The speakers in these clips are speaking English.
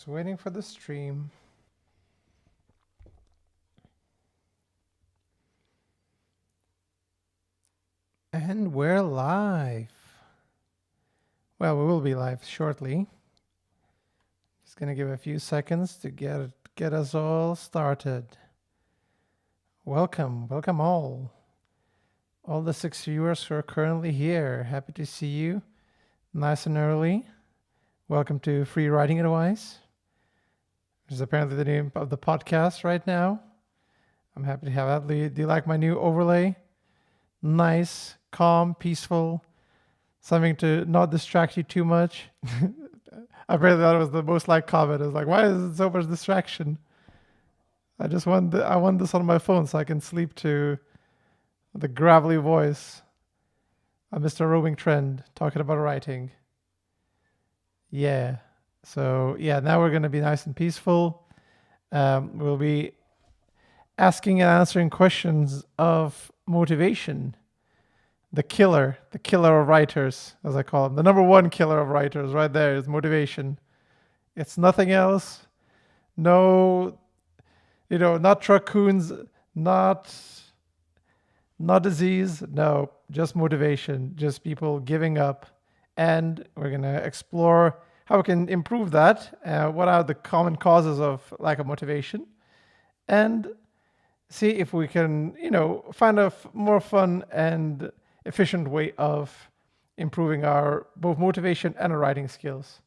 Just waiting for the stream. And we're live. Well, we will be live shortly. Just gonna give a few seconds to get us all started. Welcome all. All the 6 viewers who are currently here. Happy to see you. Nice and early. Welcome to Free Writing Advice, which is apparently the name of the podcast right now. I'm happy to have that. Do you like my new overlay? Nice, calm, peaceful, something to not distract you too much. I really thought it was the most liked comment. I was like, why is it so much distraction? I want this on my phone so I can sleep to the gravelly voice of Mr. Roaming Trend talking about writing. Yeah. So yeah, now we're going to be nice and peaceful. We'll be asking and answering questions of motivation. The killer of writers, as I call him. The number one killer of writers right there is motivation. It's nothing else. No, not raccoons, not disease. No, just motivation, just people giving up. And we're going to explore how we can improve that. What are the common causes of lack of motivation? And see if we can, find a more fun and efficient way of improving our both motivation and our writing skills.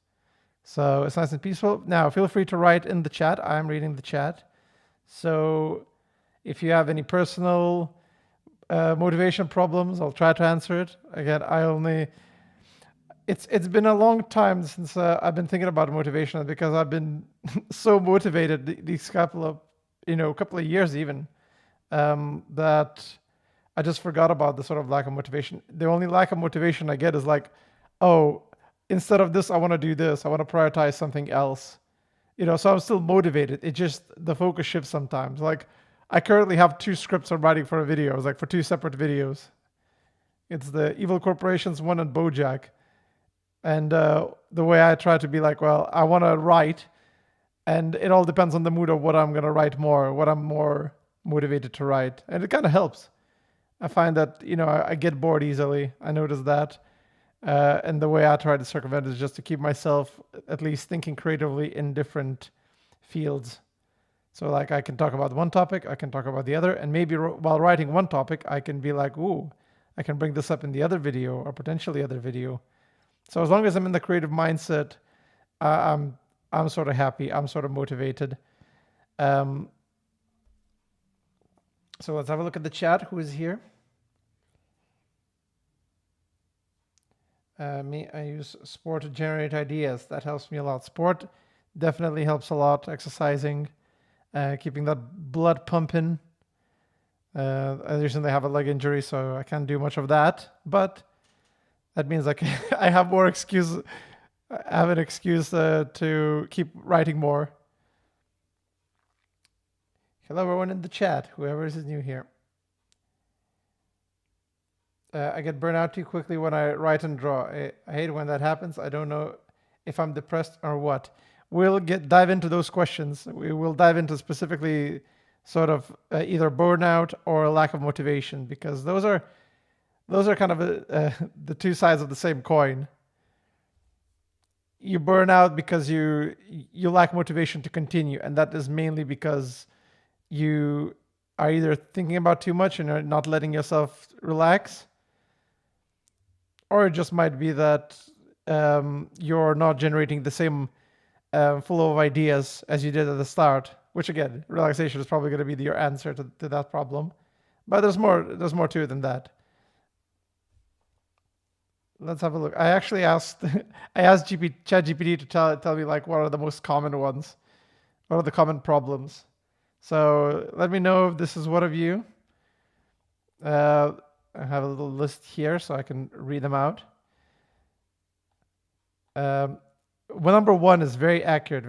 So it's nice and peaceful. Now, feel free to write in the chat. I'm reading the chat. So if you have any personal motivation problems, I'll try to answer it. Again, it's been a long time since I've been thinking about motivation, because I've been so motivated these couple of years even, that I just forgot about the sort of lack of motivation. The only lack of motivation I get is like, oh, instead of this, I want to do this. I want to prioritize something else. So I'm still motivated. It just, the focus shifts sometimes. Like, I currently have 2 scripts I'm writing for a video. It's like for 2 separate videos. It's the Evil Corporations one and BoJack. And the way I try to be like, well, I want to write, and it all depends on the mood of what I'm going to write more, what I'm more motivated to write. And it kind of helps. I find that, I get bored easily. I notice that. And the way I try to circumvent is just to keep myself at least thinking creatively in different fields. So like, I can talk about one topic, I can talk about the other, and maybe while writing one topic, I can be like, ooh, I can bring this up in the other video or potentially other video. So as long as I'm in the creative mindset, I'm sort of happy. I'm sort of motivated. So let's have a look at the chat. Who is here? I use sport to generate ideas. That helps me a lot. Sport definitely helps a lot. Exercising, keeping that blood pumping. I recently have a leg injury, so I can't do much of that. But that means like I have more excuse. I have an excuse to keep writing more. Hello, everyone in the chat. Whoever is new here. I get burned out too quickly when I write and draw. I hate when that happens. I don't know if I'm depressed or what. We'll dive into those questions. We will dive into specifically sort of either burnout or lack of motivation, because those are kind of the 2 sides of the same coin. You burn out because you lack motivation to continue, and that is mainly because you are either thinking about too much and are not letting yourself relax, or it just might be that you're not generating the same flow of ideas as you did at the start, which again, relaxation is probably going to be your answer to that problem. But there's more to it than that. Let's have a look. I actually asked ChatGPT to tell me like what are the most common ones, what are the common problems. So let me know if this is one of you. I have a little list here so I can read them out. Number 1 is very accurate,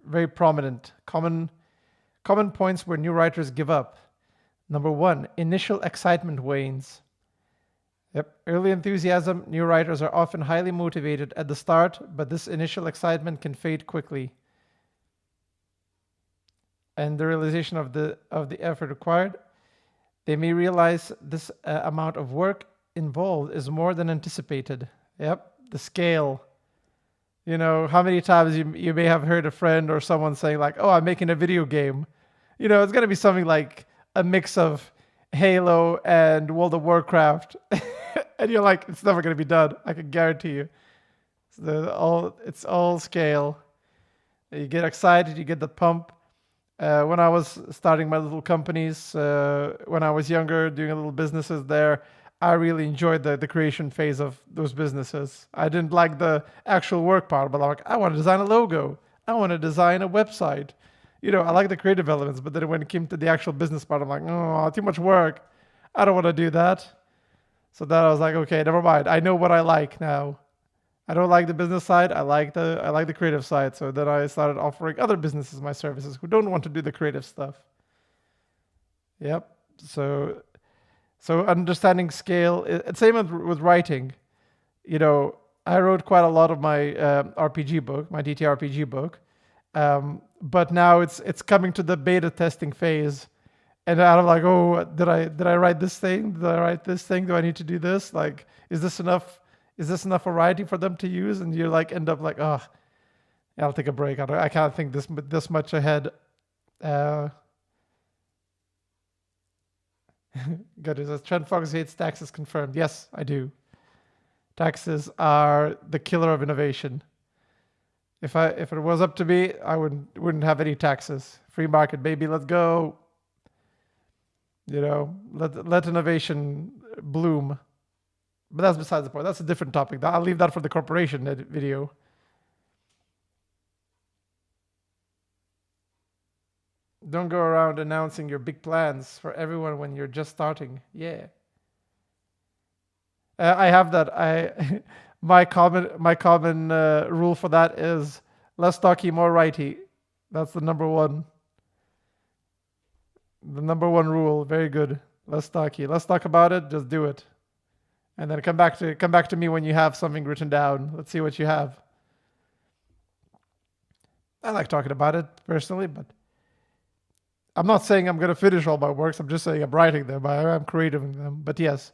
very prominent. Common points where new writers give up. Number 1, initial excitement wanes. Yep. Early enthusiasm. New writers are often highly motivated at the start, but this initial excitement can fade quickly. And the realization of the effort required, they may realize this amount of work involved is more than anticipated. Yep. The scale. You know, how many times you may have heard a friend or someone saying like, "Oh, I'm making a video game." You know, it's gonna be something like a mix of Halo and World of Warcraft, and you're like, "It's never gonna be done. I can guarantee you." It's all scale. You get excited, you get the pump. When I was starting my little companies, when I was younger, doing a little businesses there, I really enjoyed the creation phase of those businesses. I didn't like the actual work part, but like, I want to design a logo. I want to design a website. You know, I like the creative elements, but then when it came to the actual business part, I'm like, oh, too much work. I don't want to do that. So then I was like, okay, never mind. I know what I like now. I don't like the business side. I like the creative side. So then I started offering other businesses my services who don't want to do the creative stuff. Yep. So understanding scale. Same with writing. You know, I wrote quite a lot of my RPG book, my DTRPG book, but now it's coming to the beta testing phase, and I'm like, oh, did I write this thing? Did I write this thing? Do I need to do this? Like, is this enough? Is this enough variety for them to use? And you like end up like, oh, I'll take a break. I can't think this much ahead. Uh, Good. It says Trent Fox hates taxes confirmed. Yes, I do. Taxes are the killer of innovation. If it was up to me, I wouldn't have any taxes. Free market, baby, let's go. You know, let innovation bloom. But that's besides the point. That's a different topic. I'll leave that for the corporation video. Don't go around announcing your big plans for everyone when you're just starting. Yeah. I have that. My common rule for that is less talky, more righty. That's the number one. The number one rule. Very good. Less talky. Let's talk about it. Just do it, and then come back to me when you have something written down. Let's see what you have. I like talking about it personally, but I'm not saying I'm going to finish all my works. I'm just saying I'm writing them. I'm creating them. But yes,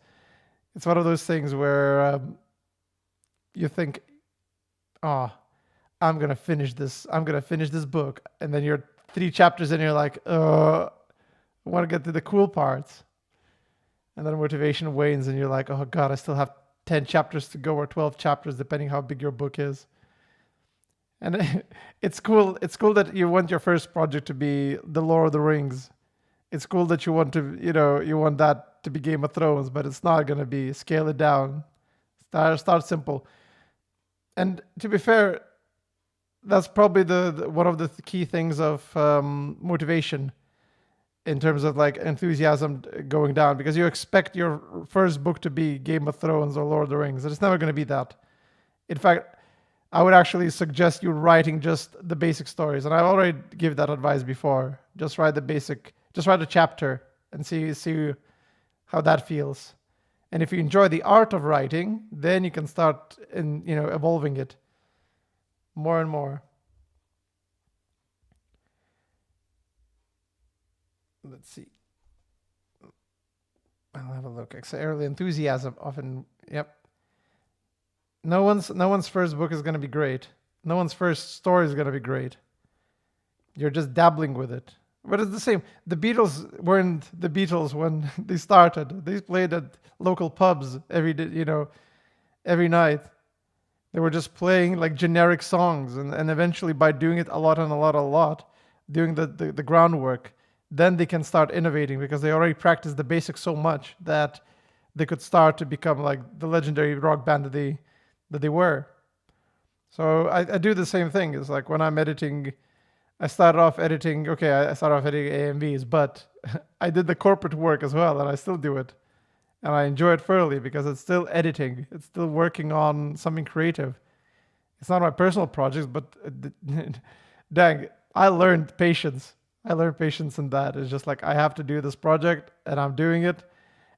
it's one of those things where you think, oh, I'm going to finish this. I'm going to finish this book. And then you're 3 chapters in and you're like, I want to get to the cool parts. And then motivation wanes and you're like, oh God, I still have 10 chapters to go or 12 chapters, depending how big your book is. And it's cool. It's cool that you want your first project to be the Lord of the Rings. It's cool that you want to, you want that to be Game of Thrones, but it's not going to be. Scale it down. Start simple. And to be fair, that's probably the one of the key things of motivation in terms of like enthusiasm going down, because you expect your first book to be Game of Thrones or Lord of the Rings, and it's never going to be that. In fact, I would actually suggest you writing just the basic stories. And I've already given that advice before. Just write a chapter and see how that feels. And if you enjoy the art of writing, then you can start evolving it more and more. Let's see. I'll have a look. Early enthusiasm often, yep. No one's first book is going to be great. No one's first story is going to be great. You're just dabbling with it. But it's the same. The Beatles weren't the Beatles when they started. They played at local pubs every night. They were just playing like generic songs, and eventually by doing it a lot, doing the groundwork, then they can start innovating because they already practiced the basics so much that they could start to become like the legendary rock band that they were. So I do the same thing. It's like when I'm editing, I started off editing AMVs, but I did the corporate work as well, and I still do it. And I enjoy it thoroughly because it's still editing. It's still working on something creative. It's not my personal projects, but dang, I learned patience. I learned patience in that. It's just like I have to do this project, and I'm doing it.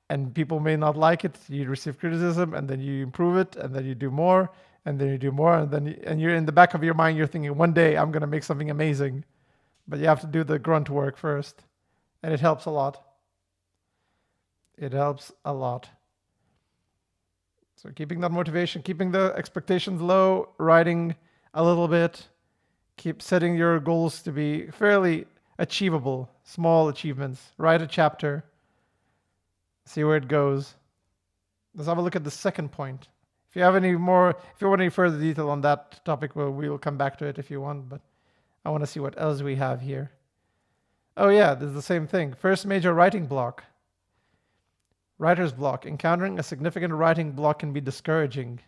and people may not like it. You receive criticism, and then you improve it, and then you do more, and then you do more, and then and you're in the back of your mind, you're thinking, one day I'm gonna make something amazing, but you have to do the grunt work first, and it helps a lot. It helps a lot. So keeping that motivation, keeping the expectations low, writing a little bit, keep setting your goals to be fairly achievable, small achievements. Write a chapter, see where it goes. Let's have a look at the second point. If you have any more, if you want any further detail on that topic, we'll come back to it if you want, but I want to see what else we have here. Oh yeah, this is the same thing. First major writing block. Writer's block. Encountering a significant writing block can be discouraging.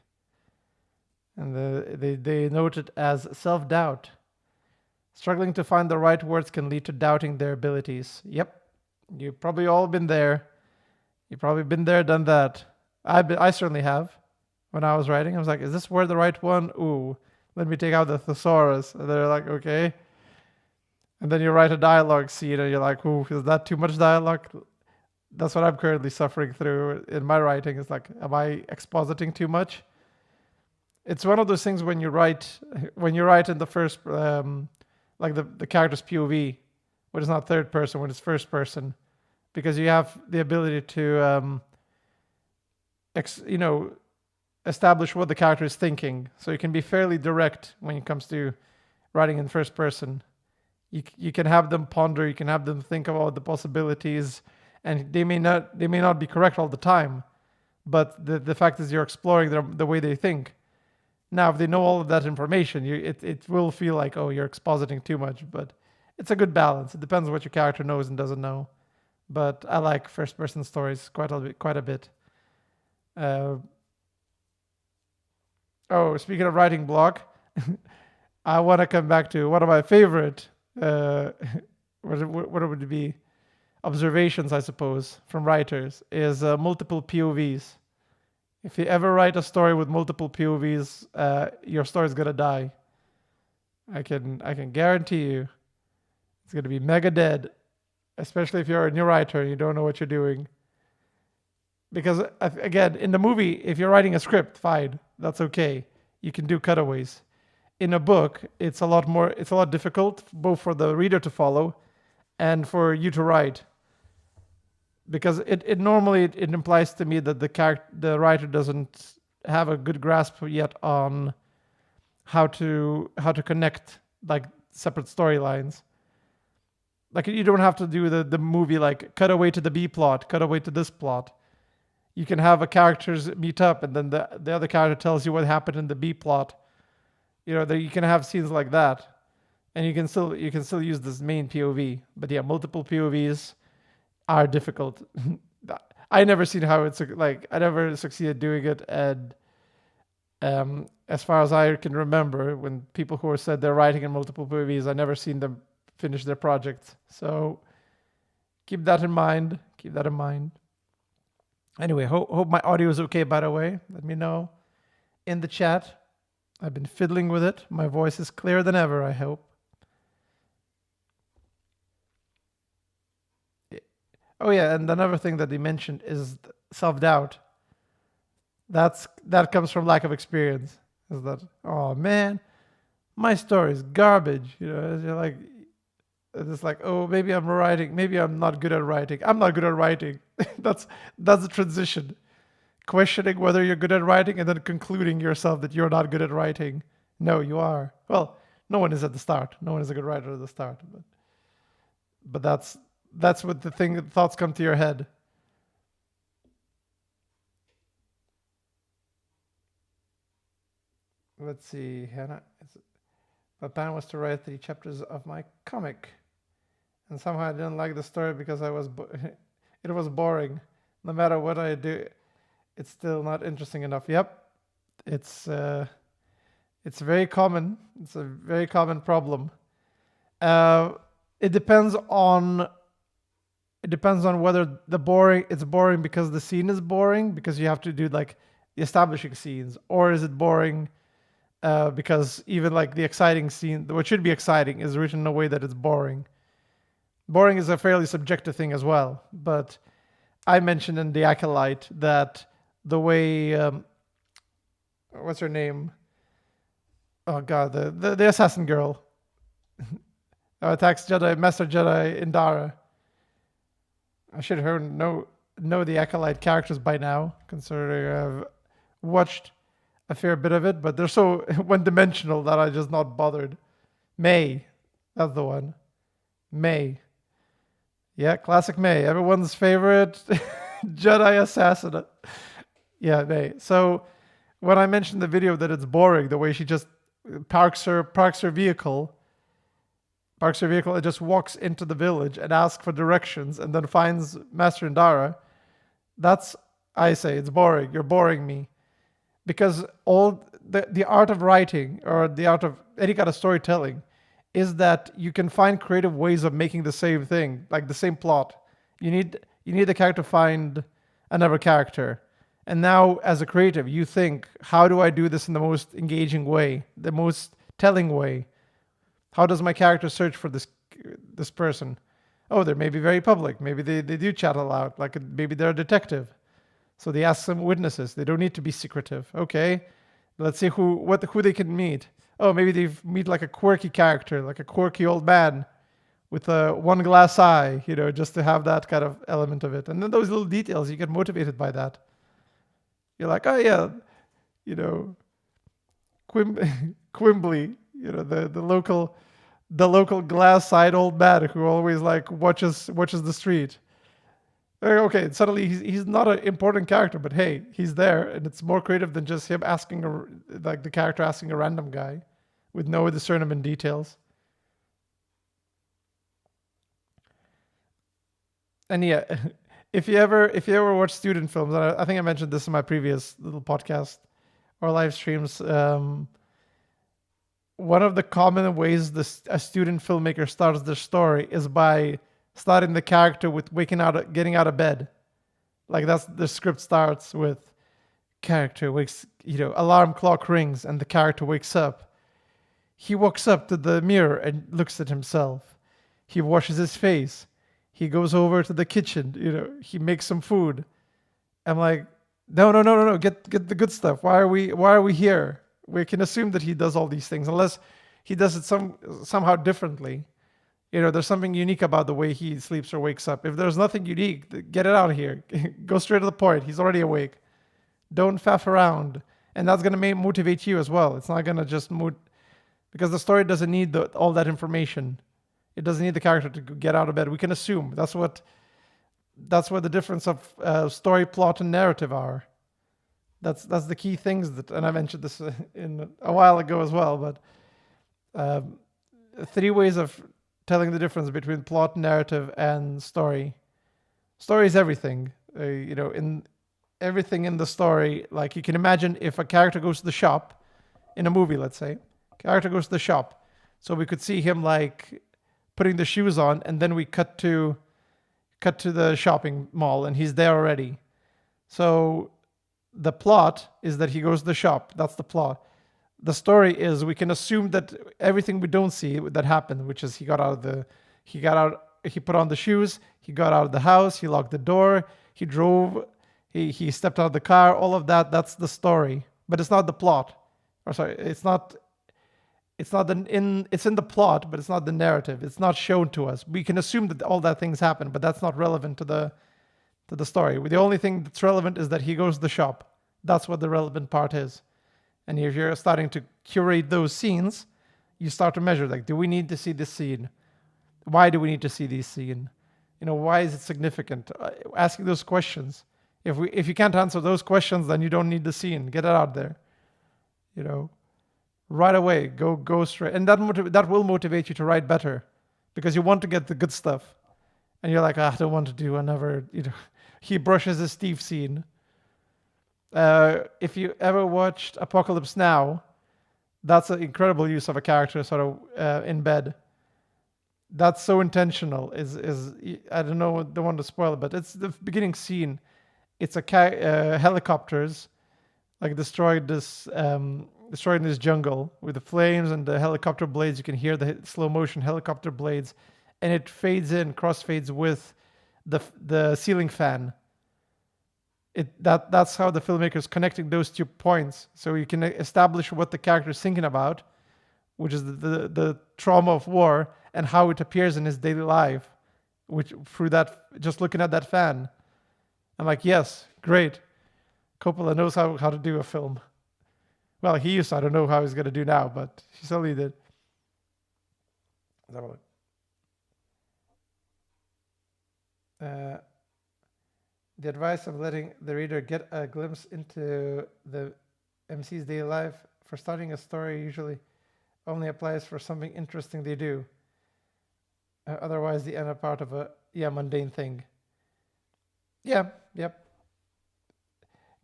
And they note it as self-doubt. Struggling to find the right words can lead to doubting their abilities. Yep, you've probably all been there. You've probably been there, done that. I certainly have. When I was writing, I was like, is this word the right one? Ooh, let me take out the thesaurus. And they're like, okay. And then you write a dialogue scene and you're like, ooh, is that too much dialogue? That's what I'm currently suffering through in my writing. It's like, am I expositing too much? It's one of those things when you write in the first, like the character's POV, when it's not third person, when it's first person, because you have the ability to, establish what the character is thinking. So you can be fairly direct when it comes to writing in first person. You can have them ponder, you can have them think about the possibilities, and they may not be correct all the time, but the fact is you're exploring the way they think. Now, if they know all of that information, it will feel like, oh, you're expositing too much, but it's a good balance. It depends what your character knows and doesn't know. But I like first-person stories quite a bit. Speaking of writing block, I want to come back to one of my favorite, what would it be? Observations, I suppose, from writers is multiple POVs. If you ever write a story with multiple POVs, your story's gonna die. I can guarantee you, it's gonna be mega dead, especially if you're a new writer and you don't know what you're doing. Because again, in the movie, if you're writing a script, fine, that's okay. You can do cutaways. In a book, it's a lot difficult, both for the reader to follow and for you to write. Because it normally implies to me that the writer doesn't have a good grasp yet on how to connect like separate storylines. Like you don't have to do the movie like cut away to the B plot, cut away to this plot. You can have a characters meet up and then the other character tells you what happened in the B plot. You can have scenes like that, and you can still use this main POV. But yeah, multiple POVs are difficult. I never seen how it's like. I never succeeded doing it, and as far as I can remember, when people who said they're writing in multiple POVs, I never seen them finish their projects. So keep that in mind. Keep that in mind. Anyway, hope my audio is okay. By the way, let me know in the chat. I've been fiddling with it. My voice is clearer than ever, I hope. Oh yeah, and another thing that they mentioned is self-doubt. That comes from lack of experience. Is that, oh man, my story is garbage. You're like, it's like, oh, maybe I'm not good at writing. I'm not good at writing. That's the transition. Questioning whether you're good at writing and then concluding yourself that you're not good at writing. No, you are. Well, no one is at the start. No one is a good writer at the start. But that's what the thoughts come to your head. Let's see, Hannah. My plan was to write 3 chapters of my comic, and somehow I didn't like the story because it was boring. No matter what I do, it's still not interesting enough. Yep, it's very common. It's a very common problem. It depends on whether it's boring because the scene is boring because you have to do like the establishing scenes, or is it boring because even like the exciting scene, what should be exciting, is written in a way that it's boring. Boring is a fairly subjective thing as well, but I mentioned in the Acolyte that the way what's her name? Oh god, the assassin girl attacks Jedi Master Jedi Indara. I should her know the Acolyte characters by now, considering I've watched a fair bit of it, but they're so one-dimensional that I just not bothered. May, that's the one. May. Yeah, classic May. Everyone's favorite Jedi assassin. Yeah, May. So when I mentioned the video that it's boring, the way she just parks her vehicle, and just walks into the village and asks for directions and then finds Master Indara, that's, I say, it's boring. You're boring me. Because all the art of writing or the art of any kind of storytelling is that you can find creative ways of making the same thing, like the same plot. You need the character to find another character. And now as a creative, you think, how do I do this in the most engaging way, the most telling way? How does my character search for this person? Oh, they may be very public. Maybe they do chat aloud. Like maybe they're a detective. So they ask some witnesses. They don't need to be secretive. Okay, let's see who they can meet. Oh, maybe they meet like a quirky character, like a quirky old man with a one glass eye, just to have that kind of element of it. And then those little details, you get motivated by that. You're like, oh yeah, Quimbley, the local glass-eyed old man who always like watches the street. Okay, suddenly he's not an important character, but hey, he's there, and it's more creative than just him asking the character asking a random guy with no discernible details. And yeah, if you ever watch student films, and I think I mentioned this in my previous little podcast or live streams, one of the common ways a student filmmaker starts their story is by starting the character with getting out of bed. Like that's the script starts with character wakes, alarm clock rings and the character wakes up. He walks up to the mirror and looks at himself. He washes his face. He goes over to the kitchen, he makes some food. I'm like, no, get the good stuff. Why are we here? We can assume that he does all these things unless he does it somehow differently. There's something unique about the way he sleeps or wakes up. If there's nothing unique, get it out of here. Go straight to the point. He's already awake. Don't faff around. And that's going to motivate you as well. It's not going to just because the story doesn't need all that information. It doesn't need the character to get out of bed. We can assume. That's what the difference of story, plot, and narrative are. That's the key things and I mentioned this in a while ago as well, but 3 ways of telling the difference between plot, narrative, and story. Story is everything. In everything in the story, like you can imagine if a character goes to the shop in a movie, let's say, character goes to the shop. So we could see him like putting the shoes on, and then we cut to the shopping mall and he's there already. So the plot is that he goes to the shop. That's the plot. The story is we can assume that everything we don't see that happened, which is he put on the shoes, he got out of the house, he locked the door, he drove, he stepped out of the car, all of that, that's the story. But it's not the plot. Or sorry, it's in the plot, but it's not the narrative. It's not shown to us. We can assume that all that things happen, but that's not relevant to the story. The only thing that's relevant is that he goes to the shop. That's what the relevant part is. And if you're starting to curate those scenes, you start to measure, like, do we need to see this scene? Why do we need to see this scene? Why is it significant? Asking those questions. If you can't answer those questions, then you don't need the scene. Get it out there. Right away, go straight. And that will motivate you to write better because you want to get the good stuff. And you're like, I don't want to do another, he brushes his teeth scene. If you ever watched Apocalypse Now, that's an incredible use of a character sort of in bed. That's so intentional. Is I don't know, don't want to spoil it, but it's the beginning scene. It's helicopters like destroying this jungle with the flames and the helicopter blades. You can hear the slow motion helicopter blades, and it fades in, crossfades with the ceiling fan. That's how the filmmaker is connecting those 2 points, so you can establish what the character is thinking about, which is the trauma of war and how it appears in his daily life, which through that, just looking at that fan. I'm like, yes, great. Coppola knows how to do a film. Well, he used to. I don't know how he's going to do now, but he certainly did. Uh, the advice of letting the reader get a glimpse into the MC's daily life for starting a story usually only applies for something interesting they do. Otherwise, the end are part of a mundane thing. Yeah, yep.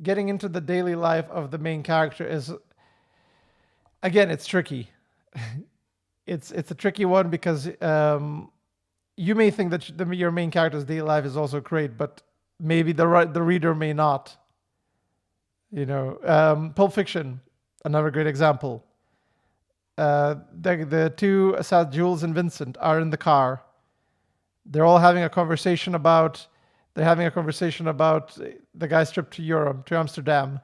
Getting into the daily life of the main character is, again, it's tricky. It's a tricky one because you may think that your main character's daily life is also great, but maybe the reader may not. Pulp Fiction, another great example. The two assassins, Jules and Vincent, are in the car. They're all having a conversation about. They're having a conversation about the guy's trip to Europe, to Amsterdam,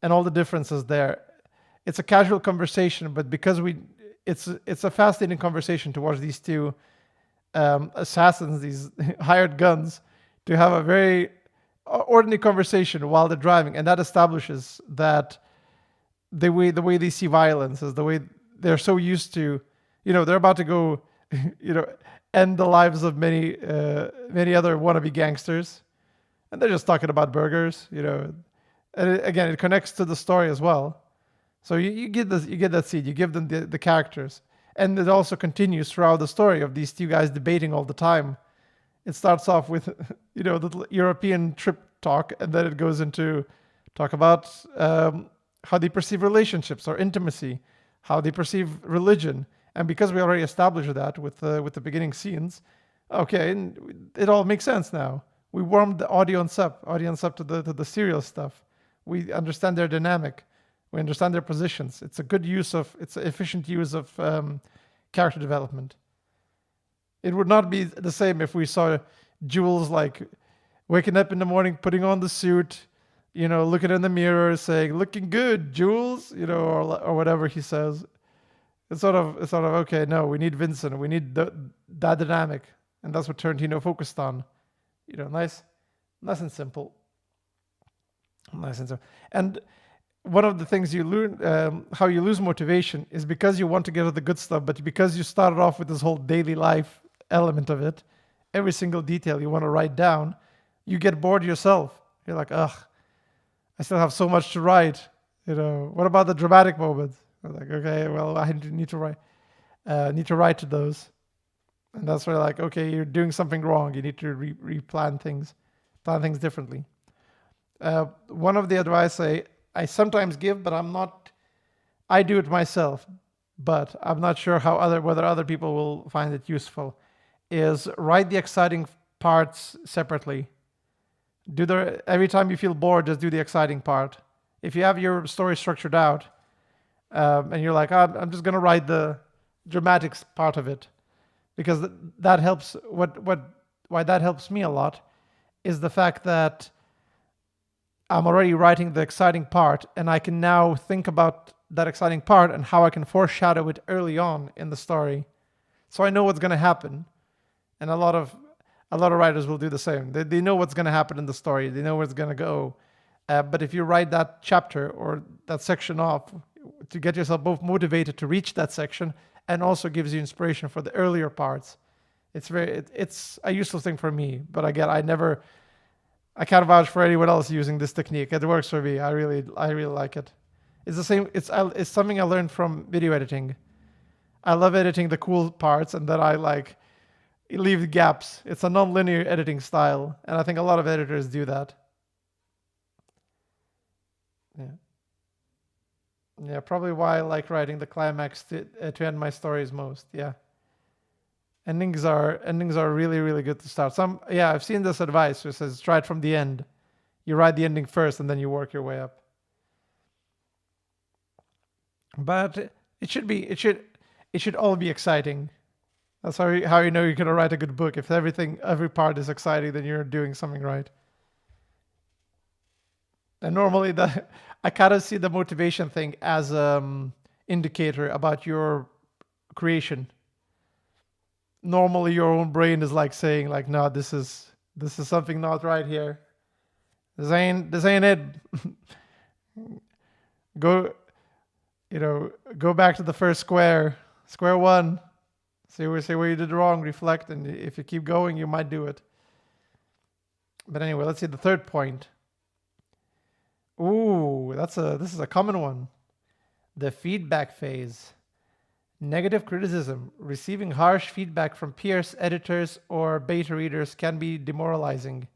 and all the differences there. It's a casual conversation, but because it's a fascinating conversation to watch these two assassins, these hired guns, to have a very ordinary conversation while they're driving, and that establishes that the way they see violence is the way they're so used to. They're about to go, end the lives of many other wannabe gangsters, and they're just talking about burgers. And again, it connects to the story as well. So you get that seed, you give them the characters, and it also continues throughout the story of these two guys debating all the time. It starts off with the European trip talk, and then it goes into talk about how they perceive relationships or intimacy, how they perceive religion. And because we already established that with the beginning scenes, okay, and it all makes sense now. We warmed the audience up to the serial stuff. We understand their dynamic. We understand their positions. It's an efficient use of character development. It would not be the same if we saw Jules like waking up in the morning, putting on the suit, looking in the mirror, saying, "Looking good, Jules," or whatever he says. It's sort of okay. No, we need Vincent. We need that dynamic, and that's what Tarantino focused on. Nice and simple. Nice and simple. And one of the things you learn, how you lose motivation, is because you want to get at the good stuff, but because you started off with this whole daily life element of it, every single detail you want to write down, you get bored yourself. You're like, ugh, I still have so much to write. What about the dramatic moments? I'm like, okay, well, I need to write to those. And that's where like, okay, you're doing something wrong. You need to plan things differently. One of the advice I sometimes give, but I do it myself, but I'm not sure whether other people will find it useful, is write the exciting parts separately. Every time you feel bored, just do the exciting part. If you have your story structured out, and you're like, I'm just going to write the dramatics part of it, because that helps. Why that helps me a lot is the fact that I'm already writing the exciting part, and I can now think about that exciting part and how I can foreshadow it early on in the story, so I know what's going to happen. And a lot of writers will do the same. They know what's going to happen in the story. They know where it's going to go. But if you write that chapter or that section off to get yourself both motivated to reach that section and also gives you inspiration for the earlier parts, it's a useful thing for me. But again, I can't vouch for anyone else using this technique. It works for me. I really like it. It's the same. It's something I learned from video editing. I love editing the cool parts, and then I leave gaps. It's a non-linear editing style, and I think a lot of editors do that. Yeah, probably why I like writing the climax to end my stories most. Yeah, endings are really, really good to start. I've seen this advice which says try it from the end. You write the ending first, and then you work your way up. But it should all be exciting. That's how you know you're gonna write a good book. If every part is exciting, then you're doing something right. And normally I kind of see the motivation thing as indicator about your creation. Normally your own brain is like saying like, no, this is something not right here. This ain't it. Go, go back to the first square one. See where you did wrong, reflect, and if you keep going, you might do it. But anyway, let's see the third point. Ooh, this is a common one. The feedback phase. Negative criticism. Receiving harsh feedback from peers, editors, or beta readers can be demoralizing.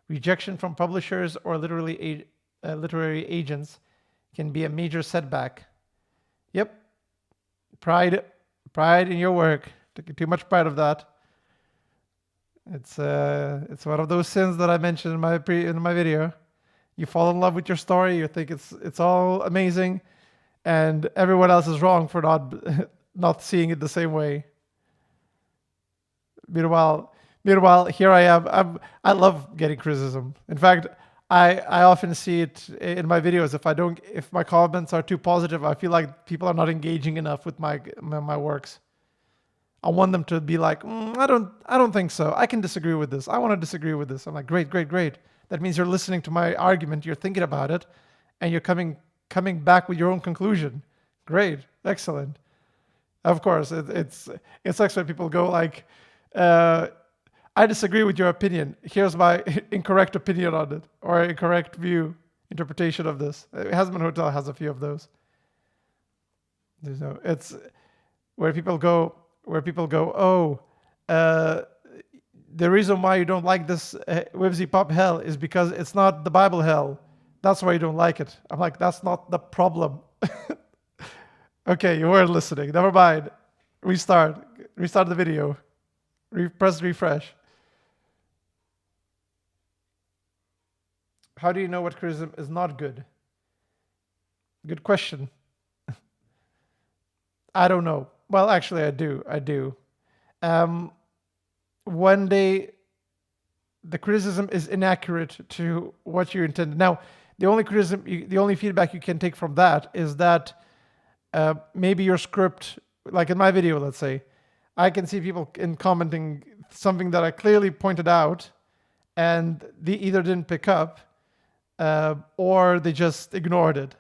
Rejection from publishers or literary agents can be a major setback. Yep. Pride in your work. Too much pride of that. It's one of those sins that I mentioned in my video. You fall in love with your story, you think it's all amazing, and everyone else is wrong for not seeing it the same way. Meanwhile, here I am. I love getting criticism. In fact, I often see it in my videos. If my comments are too positive, I feel like people are not engaging enough with my works. I want them to be like, I don't think so. I can disagree with this. I want to disagree with this. I'm like, great. That means you're listening to my argument. You're thinking about it, and you're coming back with your own conclusion. Great, excellent. Of course, it sucks when people go like, I disagree with your opinion. Here's my incorrect opinion on it, or incorrect view, interpretation of this. Hasman Hotel has a few of those. It's where people go, oh, the reason why you don't like this Whimsy Pop hell is because it's not the Bible hell. That's why you don't like it. I'm like, that's not the problem. Okay, you weren't listening. Never mind. Restart the video. Press refresh. How do you know what criticism is not good? Good question. I don't know. Well, actually, I do. When the criticism is inaccurate to what you intended. Now, the only feedback you can take from that is that maybe your script, like in my video, let's say, I can see people commenting something that I clearly pointed out, and they either didn't pick up or they just ignored it.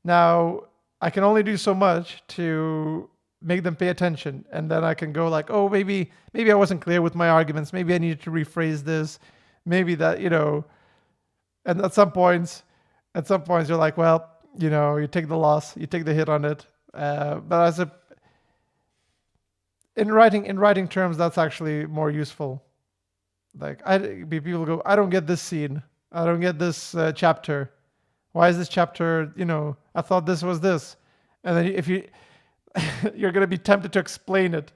Now, I can only do so much to make them pay attention, and then I can go like, oh, maybe I wasn't clear with my arguments. Maybe I needed to rephrase this. Maybe that, and at some points you're like, well, you take the loss, you take the hit on it. But in writing terms, that's actually more useful. Like people go, I don't get this scene. I don't get this chapter. Why is this chapter, I thought this was this. And then if you're going to be tempted to explain it.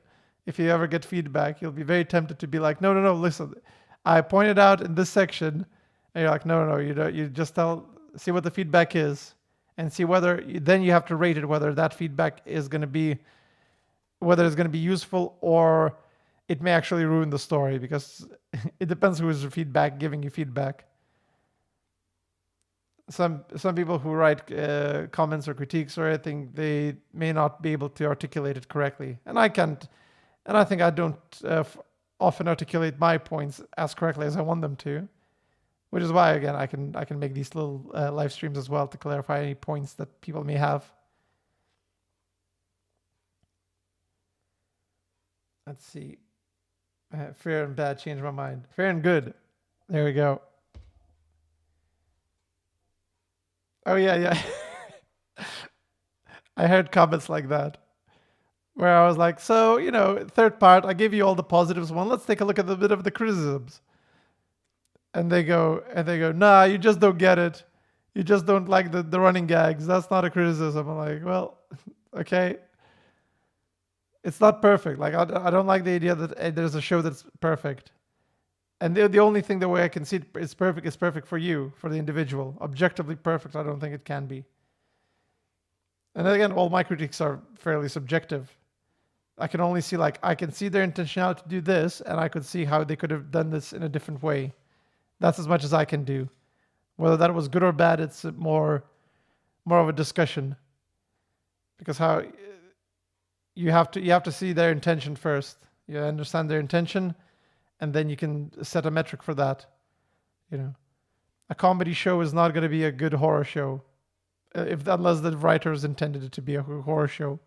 If you ever get feedback, you'll be very tempted to be like, no, listen, I pointed out in this section, and you're like, no, you just see what the feedback is, and see then you have to rate it, whether that feedback is going to be, whether it's going to be useful or it may actually ruin the story, because it depends who is giving you feedback. Some people who write comments or critiques or anything, they may not be able to articulate it correctly, and I can't, and I think I don't often articulate my points as correctly as I want them to, which is why, again, I can make these little live streams as well to clarify any points that people may have. Let's see. Fair and bad, change my mind. Fair and good. There we go. Oh, yeah. I heard comments like that, where I was like, so, third part, I gave you all the positives one. Let's take a look at a bit of the criticisms. And they go, nah, you just don't get it. You just don't like the running gags. That's not a criticism. I'm like, well, okay. It's not perfect. Like, I don't like the idea that there's a show that's perfect. And the only thing, the way I can see it is perfect for you, for the individual. Objectively perfect, I don't think it can be. And again, all my critiques are fairly subjective. I can only see, I can see their intentionality to do this, and I could see how they could have done this in a different way. That's as much as I can do. Whether that was good or bad, it's more of a discussion, because how you have to see their intention first. You understand their intention, and then you can set a metric for that. You know, a comedy show is not going to be a good horror show if unless the writers intended it to be a horror show.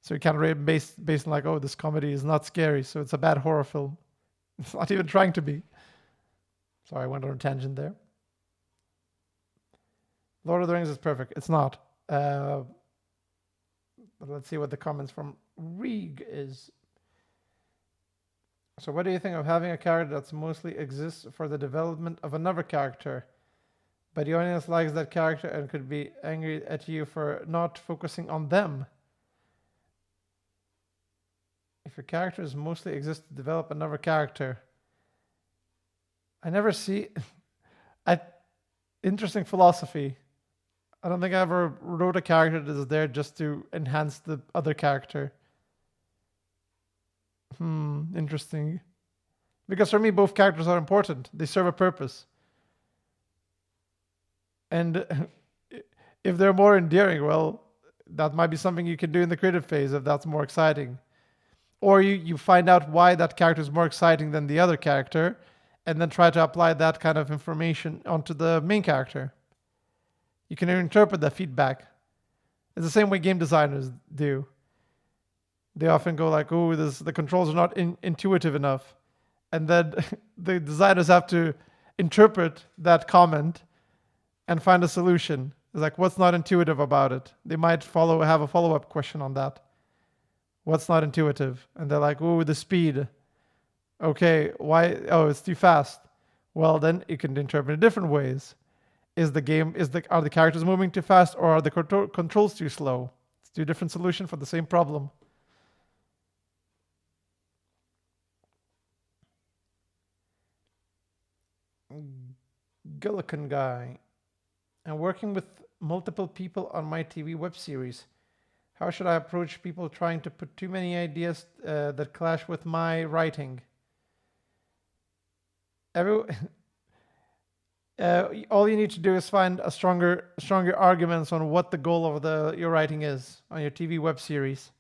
So you can't rate based on like, oh, this comedy is not scary, so it's a bad horror film. It's not even trying to be. Sorry, I went on a tangent there. Lord of the Rings is perfect. It's not. But let's see what the comments from Reeg is. So what do you think of having a character that's mostly exists for the development of another character, but the audience likes that character and could be angry at you for not focusing on them? If your character is mostly exists to develop another character, I never see... Interesting philosophy. I don't think I ever wrote a character that is there just to enhance the other character. Interesting. Because for me, both characters are important. They serve a purpose. And if they're more endearing, well, that might be something you can do in the creative phase if that's more exciting. Or you find out why that character is more exciting than the other character, and then try to apply that kind of information onto the main character. You can interpret that feedback. It's the same way game designers do. They often go like, oh, the controls are not intuitive enough. And then the designers have to interpret that comment and find a solution. It's like, what's not intuitive about it? They might have a follow-up question on that. What's not intuitive? And they're like, oh, the speed. Okay, why? Oh, it's too fast. Well, then you can interpret it different ways. Are the characters moving too fast, or are the controls too slow? It's two different solutions for the same problem. Gillican guy. I'm working with multiple people on my TV web series. How should I approach people trying to put too many ideas that clash with my writing? All you need to do is find a stronger arguments on what the goal of your writing is on your TV web series.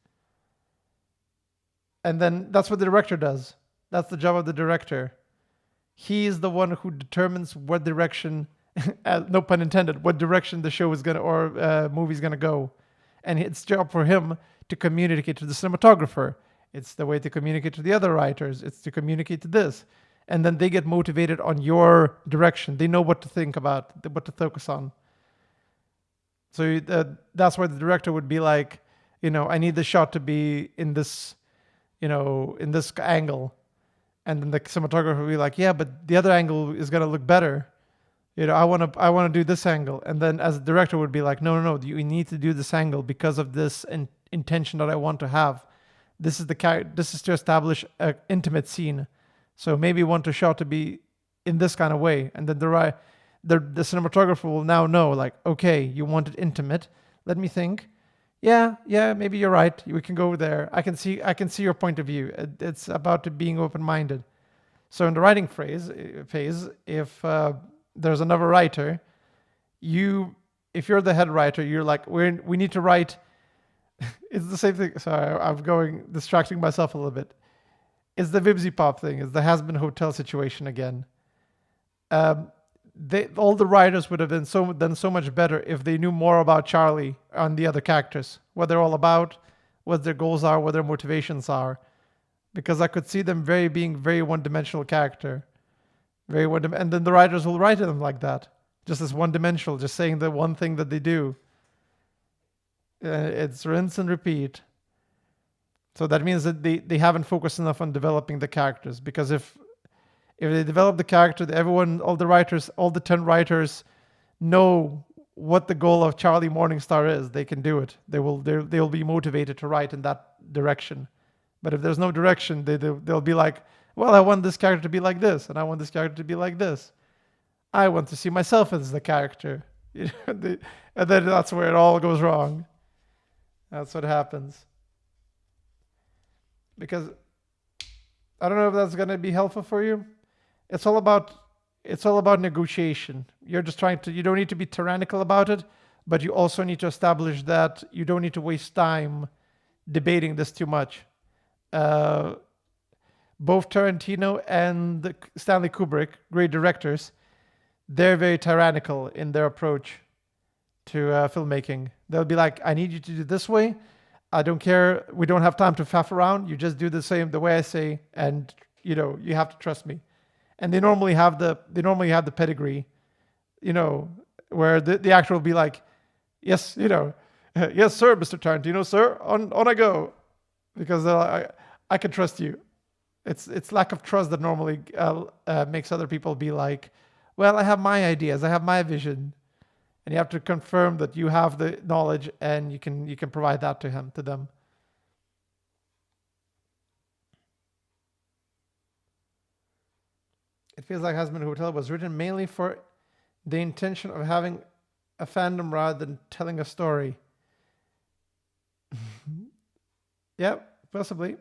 And then that's what the director does. That's the job of the director. He is the one who determines what direction, no pun intended, what direction the show is gonna or movie is gonna go. And it's job for him to communicate to the cinematographer. It's the way to communicate to the other writers. It's to communicate to this. And then they get motivated on your direction. They know what to think about, what to focus on. So that's why the director would be like, I need the shot to be in this, in this angle. And then the cinematographer would be like, yeah, but the other angle is going to look better. I want to do this angle. And then as a director would be like, no, you need to do this angle because of this intention that I want to have. This is to establish an intimate scene. So maybe you want the shot to be in this kind of way. And then the cinematographer will now know, like, okay, you want it intimate. Let me think. Yeah, maybe you're right. We can go there. I can see your point of view. It's about being open-minded. So in the writing phase, if there's another writer, if you're the head writer, you're like, we need to write. It's the same thing. Sorry, I'm distracting myself a little bit. It's the Vibsy Pop thing. It's the Has-Been Hotel situation again. All the writers would have done so much better if they knew more about Charlie and the other characters, what they're all about, what their goals are, what their motivations are. Because I could see them being very one-dimensional character. And then the writers will write them like that. Just as one-dimensional, just saying the one thing that they do. It's rinse and repeat. So that means that they haven't focused enough on developing the characters. Because if they develop the character, all the 10 writers know what the goal of Charlie Morningstar is, they can do it. They'll be motivated to write in that direction. But if there's no direction, they'll be like, well, I want this character to be like this, and I want this character to be like this. I want to see myself as the character. And then that's where it all goes wrong. That's what happens. Because I don't know if that's going to be helpful for you. It's all about, It's all about negotiation. You're just trying to, you don't need to be tyrannical about it, but you also need to establish that you don't need to waste time debating this too much. Uh, Both Tarantino and Stanley Kubrick, great directors, they're very tyrannical in their approach to filmmaking. They'll be like, I need you to do this way. I don't care. We don't have time to faff around. You just do the way I say, and you have to trust me. And they normally have the pedigree, where the actor will be like, yes, yes, sir, Mr. Tarantino, sir, on I go, because I can trust you. It's lack of trust that normally makes other people be like, well, I have my ideas, I have my vision, and you have to confirm that you have the knowledge and you can provide that to them. It feels like Husband Hotel was written mainly for the intention of having a fandom rather than telling a story. Yeah, possibly.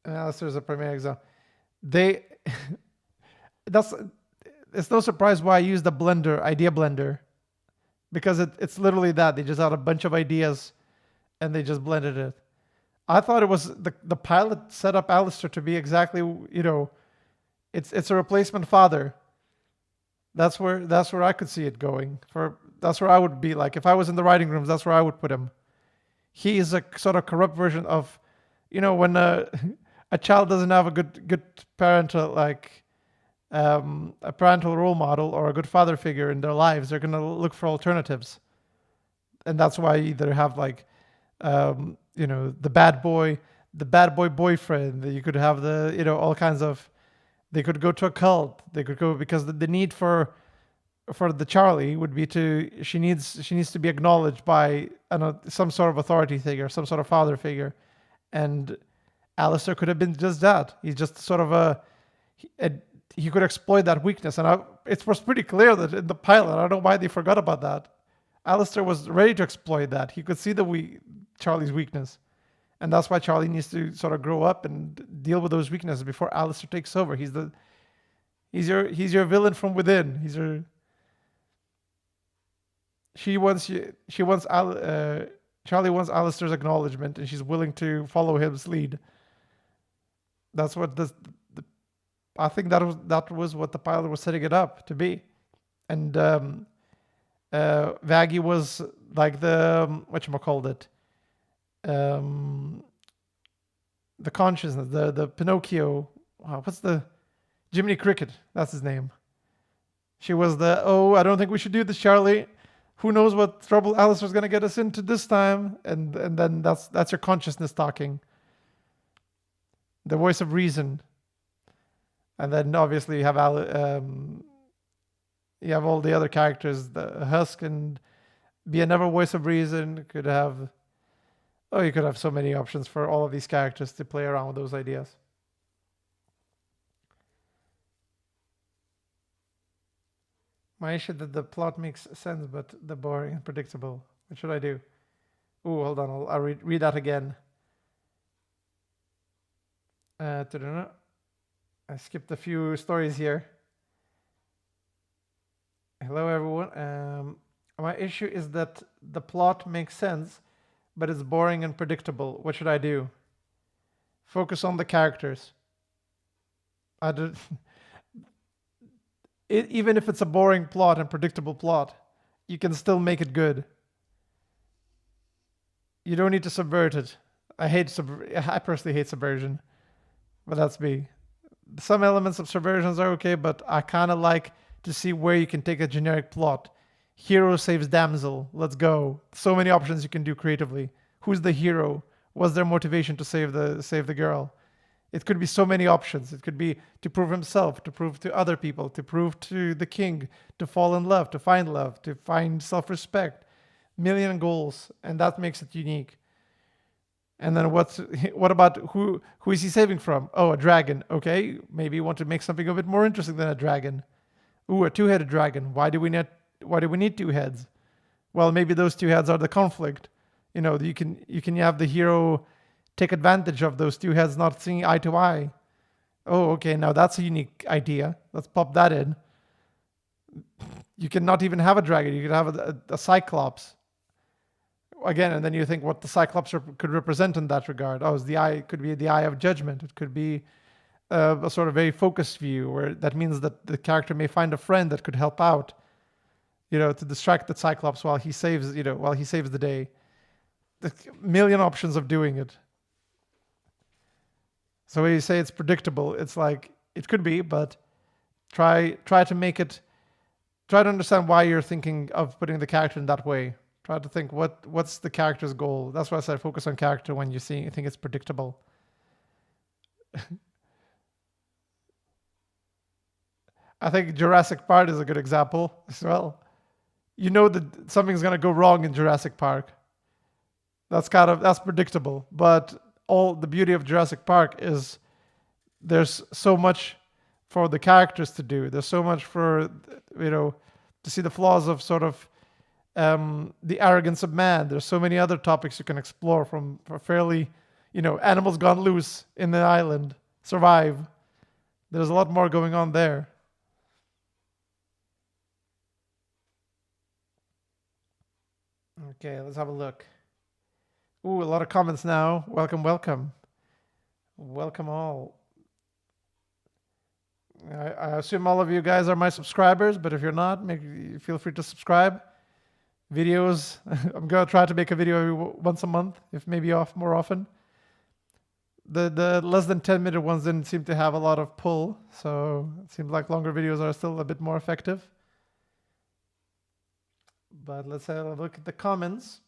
Alistair's a premier example. They that's it's no surprise why I use the blender, idea blender, because it's literally that. They just had a bunch of ideas and they just blended it. I thought it was the pilot set up Alistair to be exactly, it's a replacement father. That's where I could see it going. That's where I would be like, if I was in the writing rooms, that's where I would put him. He is a sort of corrupt version of, when a child doesn't have a good parental, like a parental role model or a good father figure in their lives, they're gonna look for alternatives, and that's why you either have like, the bad boy boyfriend. You could have all kinds of. They could go to a cult. They could go because the need for the Charlie would be she needs to be acknowledged by some sort of authority figure, some sort of father figure, and Alistair could have been just that. He's just sort of he could exploit that weakness, and it was pretty clear that in the pilot. I don't know why they forgot about that. Alistair was ready to exploit that. He could see Charlie's weakness, and that's why Charlie needs to sort of grow up and deal with those weaknesses before Alistair takes over. He's your villain from within. Charlie wants Alistair's acknowledgement, and she's willing to follow his lead. That's what I think that was what the pilot was setting it up to be, and Vaggie was like the whatchamacallit, the consciousness, the Pinocchio. Wow, what's the Jiminy Cricket? That's his name. She was I don't think we should do this, Charlie. Who knows what trouble Alistair's gonna get us into this time? And then that's your consciousness talking. The voice of reason. And then obviously you have you have all the other characters. The Husk and be another voice of reason. You could have so many options for all of these characters to play around with those ideas. My issue that the plot makes sense, but the boring and predictable. What should I do? Ooh, hold on. I'll read that again. I skipped a few stories here. Hello, everyone. My issue is that the plot makes sense, but it's boring and predictable. What should I do? Focus on the characters. Even if it's a boring plot and predictable plot, you can still make it good. You don't need to subvert it. I personally hate subversion, but that's me. Some elements of subversions are okay, but I kind of like to see where you can take a generic plot. Hero saves damsel. Let's go. So many options you can do creatively. Who's the hero? What's their motivation to save the girl? It could be so many options. It could be to prove himself, to prove to other people, to prove to the king, to fall in love, to find self-respect. Million goals, and that makes it unique. And then what about who is he saving from? Oh, a dragon. Okay, maybe you want to make something a bit more interesting than a dragon. Ooh, a two-headed dragon. Why do we need two heads? Well, maybe those two heads are the conflict. You can have the hero take advantage of those two heads not seeing eye to eye. Oh, okay, now that's a unique idea. Let's pop that in. You can not even have a dragon. You could have a cyclops. Again, and then you think what the cyclops could represent in that regard. Oh, the eye could be the eye of judgment. It could be a sort of very focused view, where that means that the character may find a friend that could help out, to distract the cyclops while he saves, while he saves the day. A million options of doing it. So when you say it's predictable, it's like it could be, but try to make it. Try to understand why you're thinking of putting the character in that way. Try to think what's the character's goal. That's why I said focus on character when you think it's predictable. I think Jurassic Park is a good example as well. You know that something's gonna go wrong in Jurassic Park. That's predictable. But all the beauty of Jurassic Park is there's so much for the characters to do. There's so much for to see the flaws of sort of the arrogance of man. There's so many other topics you can explore from fairly, animals gone loose in the island, survive. There's a lot more going on there. Okay, let's have a look. Ooh, a lot of comments now. Welcome, welcome. Welcome all. I assume all of you guys are my subscribers, but if you're not, feel free to subscribe. Videos, I'm gonna try to make a video once a month, if maybe more often. The less than 10-minute ones didn't seem to have a lot of pull, so it seems like longer videos are still a bit more effective. But let's have a look at the comments.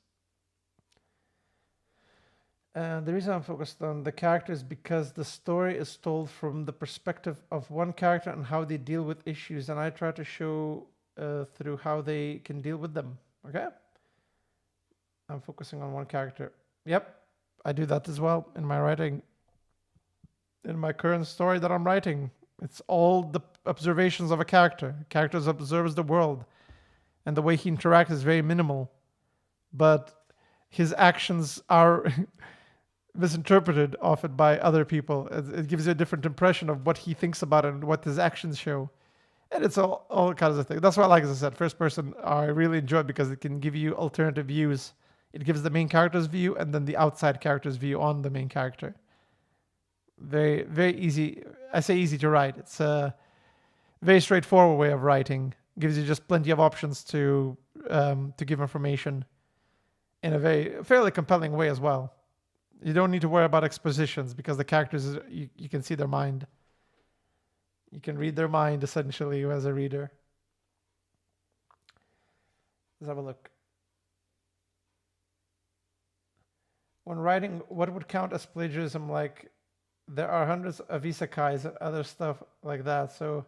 And the reason I'm focused on the character is because the story is told from the perspective of one character and how they deal with issues, and I try to show through how they can deal with them. Okay? I'm focusing on one character. Yep, I do that as well in my writing. In my current story that I'm writing, it's all the observations of a character. Character observes the world, and the way he interacts is very minimal, but his actions are misinterpreted often by other people. It gives you a different impression of what he thinks about it and what his actions show. And it's all kinds of things. That's why, like as I said, first person I really enjoy because it can give you alternative views. It gives the main character's view and then the outside character's view on the main character. Very, very easy. I say easy to write. It's a very straightforward way of writing. Gives you just plenty of options to give information in a fairly compelling way as well. You don't need to worry about expositions because the characters, you can see their mind. You can read their mind essentially as a reader. Let's have a look. When writing, what would count as plagiarism? Like, there are hundreds of isekais and other stuff like that. So,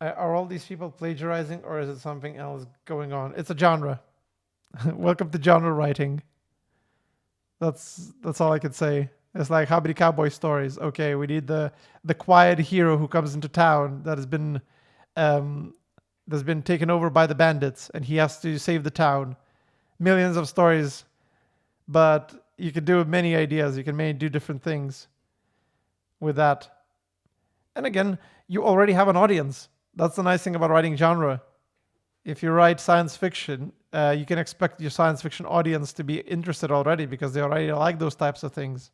are all these people plagiarizing, or is it something else going on? It's a genre. Welcome to genre writing. That's all I can say. It's like how many cowboy stories? Okay, we need the quiet hero who comes into town that's been taken over by the bandits, and he has to save the town. Millions of stories, but you can do many ideas. You can maybe do different things with that. And again, you already have an audience. That's the nice thing about writing genre. If you write science fiction, you can expect your science fiction audience to be interested already because they already like those types of things.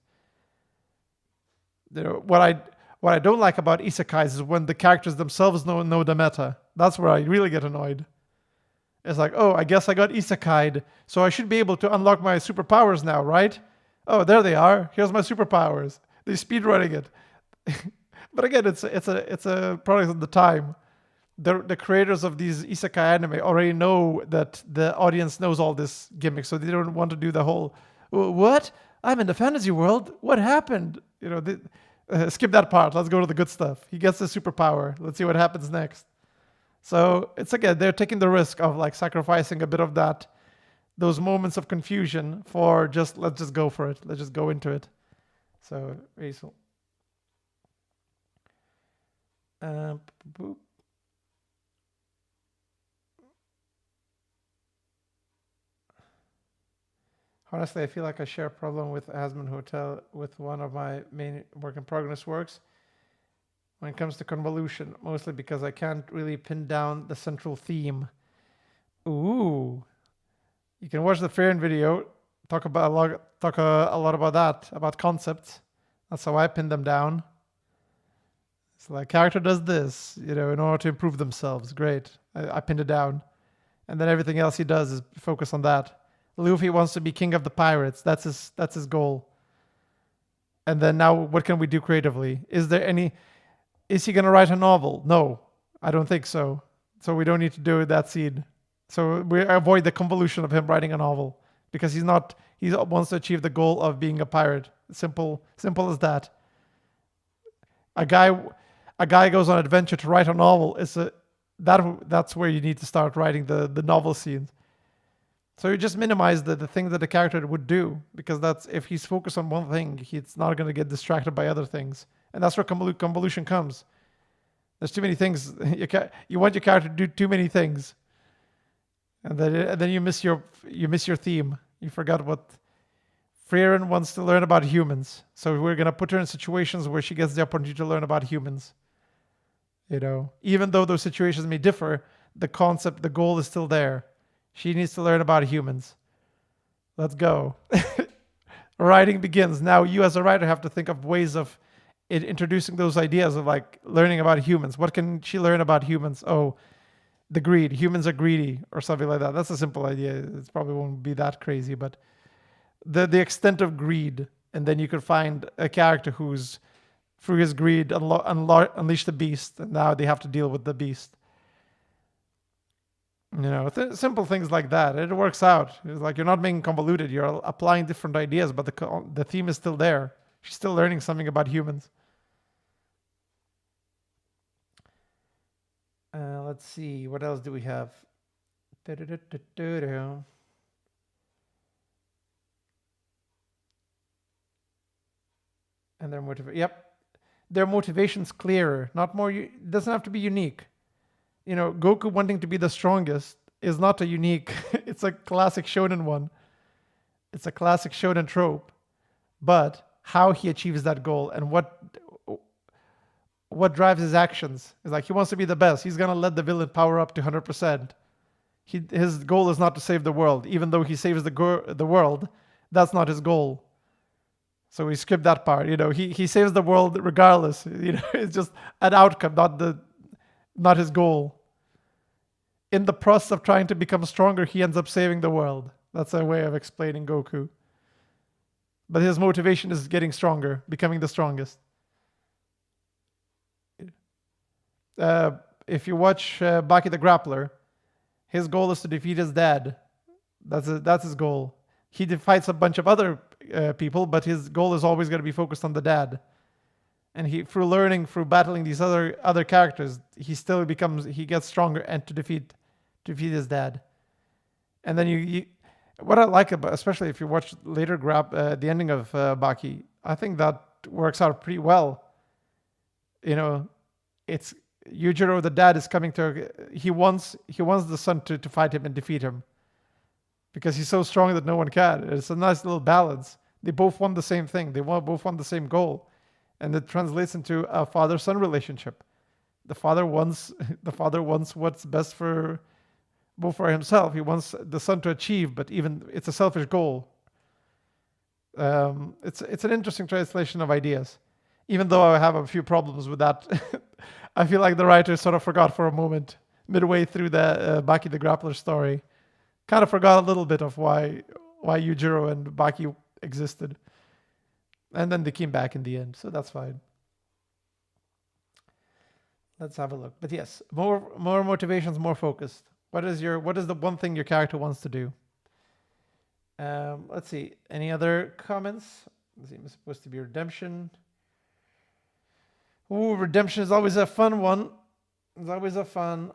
What I don't like about isekais is when the characters themselves know the meta. That's where I really get annoyed. It's like, oh, I guess I got isekai'd, so I should be able to unlock my superpowers now, right? Oh, there they are. Here's my superpowers. They're speedrunning it. But again, it's a product of the time. The creators of these isekai anime already know that the audience knows all this gimmick, so they don't want to do the whole, what? I'm in the fantasy world? What happened? Skip that part. Let's go to the good stuff. He gets the superpower. Let's see what happens next. So it's again, they're taking the risk of like sacrificing a bit of those moments of confusion for let's just go for it. Let's just go into it. So, Hazel. Honestly, I feel like I share a problem with Asman Hotel with one of my main work in progress works. when it comes to convolution, mostly because I can't really pin down the central theme. Ooh, you can watch the Farron video. Talk a lot about that, about concepts. That's how I pin them down. It's like character does this, in order to improve themselves. Great, I pinned it down, and then everything else he does is focus on that. Luffy wants to be king of the pirates. That's his goal. And then now, what can we do creatively? Is he going to write a novel? No, I don't think so. So we don't need to do that scene. So we avoid the convolution of him writing a novel because he wants to achieve the goal of being a pirate. Simple as that. A guy goes on adventure to write a novel. That's where you need to start writing the novel scenes. So you just minimize the thing that the character would do, because that's, if he's focused on one thing, he's not going to get distracted by other things. And that's where convolution comes. There's too many things. You want your character to do too many things. And then you miss your theme. You forgot what Freyren wants to learn about humans. So we're going to put her in situations where she gets the opportunity to learn about humans. Even though those situations may differ, the goal is still there. She needs to learn about humans. Let's go. Writing begins. Now you as a writer have to think of ways of introducing those ideas of like learning about humans. What can she learn about humans? Oh, the greed. Humans are greedy or something like that. That's a simple idea. It probably won't be that crazy, but the extent of greed. And then you could find a character who's, through his greed, unleash the beast. And now they have to deal with the beast. Simple things like that. It works out. It's like you're not being convoluted. You're applying different ideas, but the theme is still there. She's still learning something about humans. Let's see. What else do we have? And their motivation. Yep. Their motivation's clearer. Not more. It doesn't have to be unique. Goku wanting to be the strongest is not a unique, it's a classic shonen one. It's a classic shonen trope. But how he achieves that goal and what drives his actions is like he wants to be the best. He's going to let the villain power up to 100%. His goal is not to save the world. Even though he saves the world, that's not his goal. So we skip that part. He saves the world regardless. It's just an outcome, not his goal. In the process of trying to become stronger, he ends up saving the world. That's a way of explaining Goku. But his motivation is getting stronger, becoming the strongest. If you watch Baki the Grappler, his goal is to defeat his dad. That's his goal. He fights a bunch of other people, but his goal is always going to be focused on the dad. And through battling these other characters, he gets stronger and to defeat his dad. And then what I like about, especially if you watch later the ending of Baki, I think that works out pretty well. It's Yujiro, the dad, is coming to. He wants the son to fight him and defeat him, because he's so strong that no one can. It's a nice little balance. They both want the same thing. They both want the same goal. And it translates into a father-son relationship. The father wants what's best for himself. He wants the son to achieve, but even it's a selfish goal. It's an interesting translation of ideas. Even though I have a few problems with that, I feel like the writer sort of forgot for a moment midway through the Baki the Grappler story. Kind of forgot a little bit of why Yujiro and Baki existed. And then they came back in the end, so that's fine. Let's have a look. But yes, more motivations, more focused. What is the one thing your character wants to do? Let's see. Any other comments? Let's see. It's supposed to be redemption. Ooh, redemption is always a fun one. It's always a fun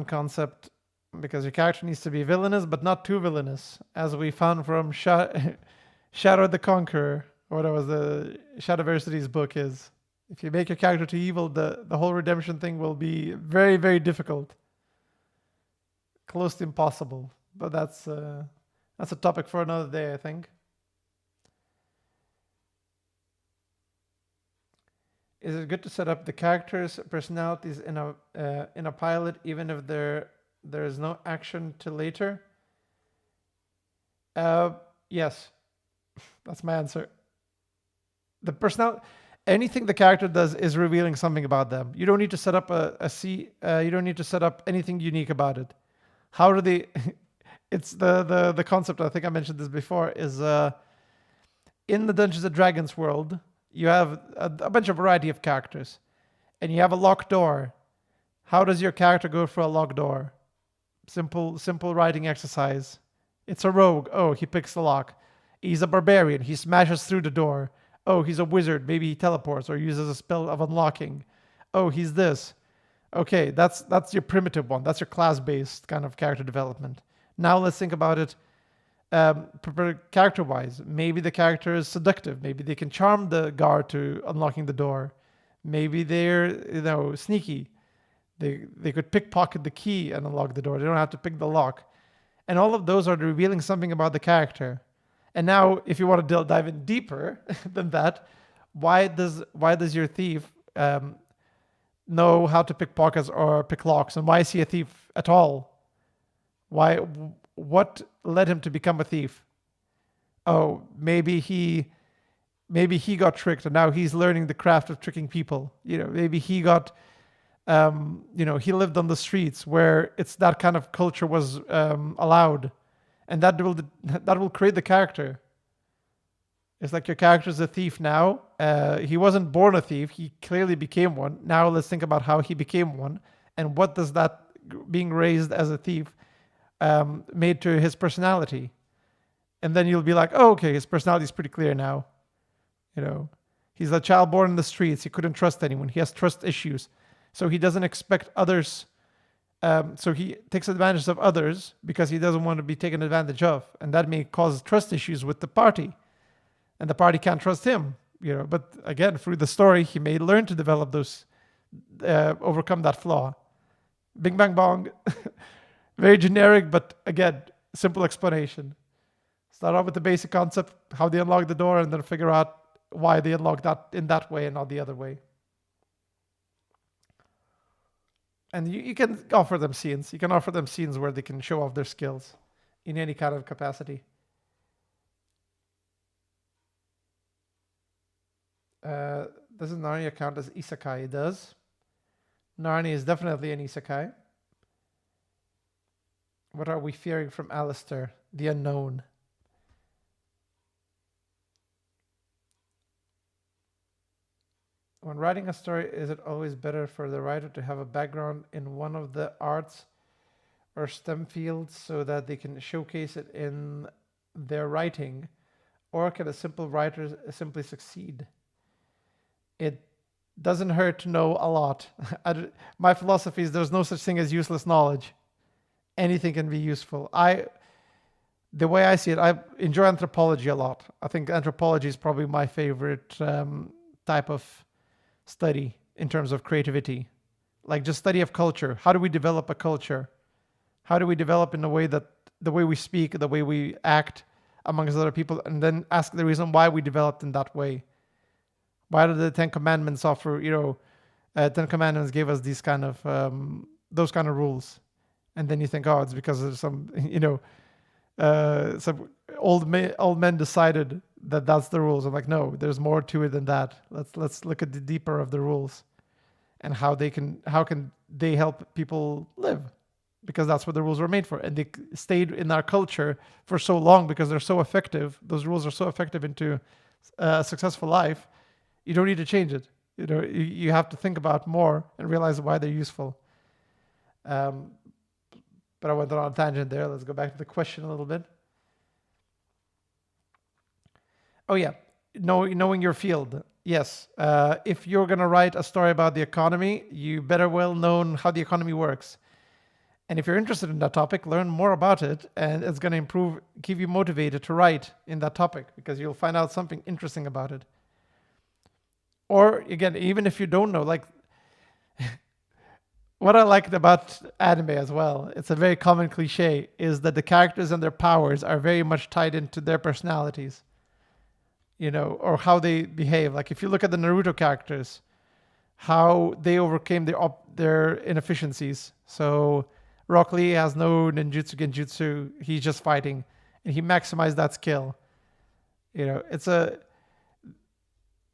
concept, because your character needs to be villainous, but not too villainous, as we found from Shadow the Conqueror, or whatever the Shadowversity's book is. If you make your character too evil, the whole redemption thing will be very, very difficult. Close to impossible. But that's a topic for another day, I think. is it good to set up the characters' personalities in a pilot, even if there is no action till later? Yes, that's my answer. The personality, anything the character does is revealing something about them. You don't need to set up you don't need to set up anything unique about it. How do they? It's the concept. I think I mentioned this before. Is in the Dungeons and Dragons world, you have a bunch of variety of characters, and you have a locked door. How does your character go for a locked door? Simple writing exercise. It's a rogue. Oh, he picks the lock. He's a barbarian. He smashes through the door. Oh, he's a wizard. Maybe he teleports or uses a spell of unlocking. Oh, he's this. Okay, that's your primitive one. That's your class-based kind of character development. Now let's think about it character-wise. Maybe the character is seductive. Maybe they can charm the guard to unlocking the door. Maybe they're sneaky. They could pickpocket the key and unlock the door. They don't have to pick the lock. And all of those are revealing something about the character. And now, if you want to dive in deeper than that, why does your thief know how to pick pockets or pick locks, and why is he a thief at all? What led him to become a thief? Oh, maybe he got tricked, and now he's learning the craft of tricking people. Maybe he got, he lived on the streets where that kind of culture was allowed. And that will create the character. It's like your character's a thief now. He wasn't born a thief. He clearly became one. Now let's think about how he became one. And what does that being raised as a thief made to his personality? And then you'll be like, oh, okay, his personality is pretty clear now. He's a child born in the streets. He couldn't trust anyone. He has trust issues. So he doesn't expect others. So he takes advantage of others because he doesn't want to be taken advantage of. And that may cause trust issues with the party. And the party can't trust him. But again, through the story, he may learn to develop those, overcome that flaw. Bing, bang, bong. Very generic, but again, simple explanation. Start off with the basic concept, how they unlock the door, and then figure out why they unlock that in that way and not the other way. And you can offer them scenes. You can offer them scenes where they can show off their skills in any kind of capacity. Doesn't Narnia count as isekai? It does. Narnia is definitely an isekai. What are we fearing from Alistair? The unknown. When writing a story, is it always better for the writer to have a background in one of the arts or STEM fields so that they can showcase it in their writing? Or can a simple writer simply succeed? It doesn't hurt to know a lot. My philosophy is there's no such thing as useless knowledge. Anything can be useful. The way I see it, I enjoy anthropology a lot. I think anthropology is probably my favorite type of study in terms of creativity. Like just study of culture. How do we develop a culture? How do we develop in a way that the way we speak, the way we act amongst other people, and then ask the reason why we developed in that way. Why did the Ten Commandments offer, Ten Commandments gave us these kind of, those kind of rules. And then you think, oh, it's because of some, some old men decided that that's the rules. I'm like, no, there's more to it than that. Let's look at the deeper of the rules and how can they help people live, because that's what the rules were made for. And they stayed in our culture for so long because they're so effective. Those rules are so effective into a successful life. You don't need to change it. You have to think about more and realize why they're useful. But I went on a tangent there. Let's go back to the question a little bit. Oh yeah, knowing your field. Yes, if you're going to write a story about the economy, you better well know how the economy works. And if you're interested in that topic, learn more about it, and it's going to keep you motivated to write in that topic because you'll find out something interesting about it. Or again, even if you don't know, like what I liked about anime as well, it's a very common cliche, is that the characters and their powers are very much tied into their personalities, or how they behave. Like if you look at the Naruto characters, how they overcame their inefficiencies. So Rock Lee has no ninjutsu genjutsu. He's just fighting, and he maximized that skill. You know,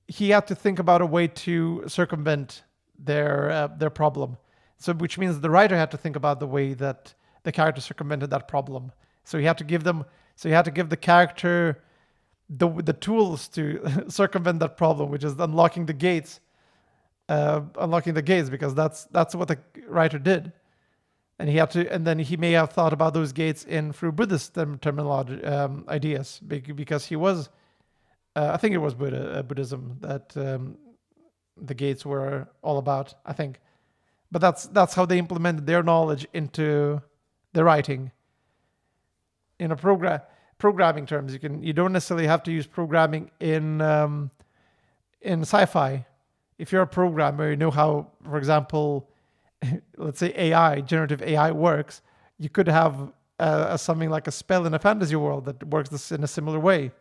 he had to think about a way to circumvent their problem. So, which means the writer had to think about the way that the character circumvented that problem. So he had to give them. So he had to give the character the tools to circumvent that problem, which is unlocking the gates. Unlocking the gates, because that's what the writer did, and he had to. And then he may have thought about those gates in through Buddhist terminology ideas, because he was. I think it was Buddhism that the gates were all about. I think. But that's how they implemented their knowledge into the writing. In a programming terms, you don't necessarily have to use programming in sci-fi. If you're a programmer, you know how, for example, let's say generative AI works. You could have something like a spell in a fantasy world that works this in a similar way.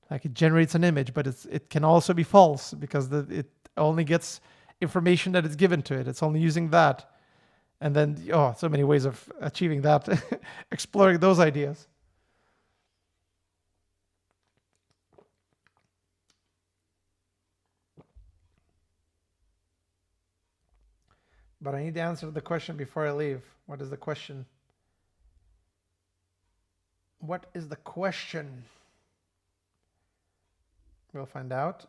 Like it generates an image, but it can also be false, because it only gets information that is given to it. It's only using that. And then, so many ways of achieving that, exploring those ideas. But I need to answer the question before I leave. What is the question? What is the question? We'll find out.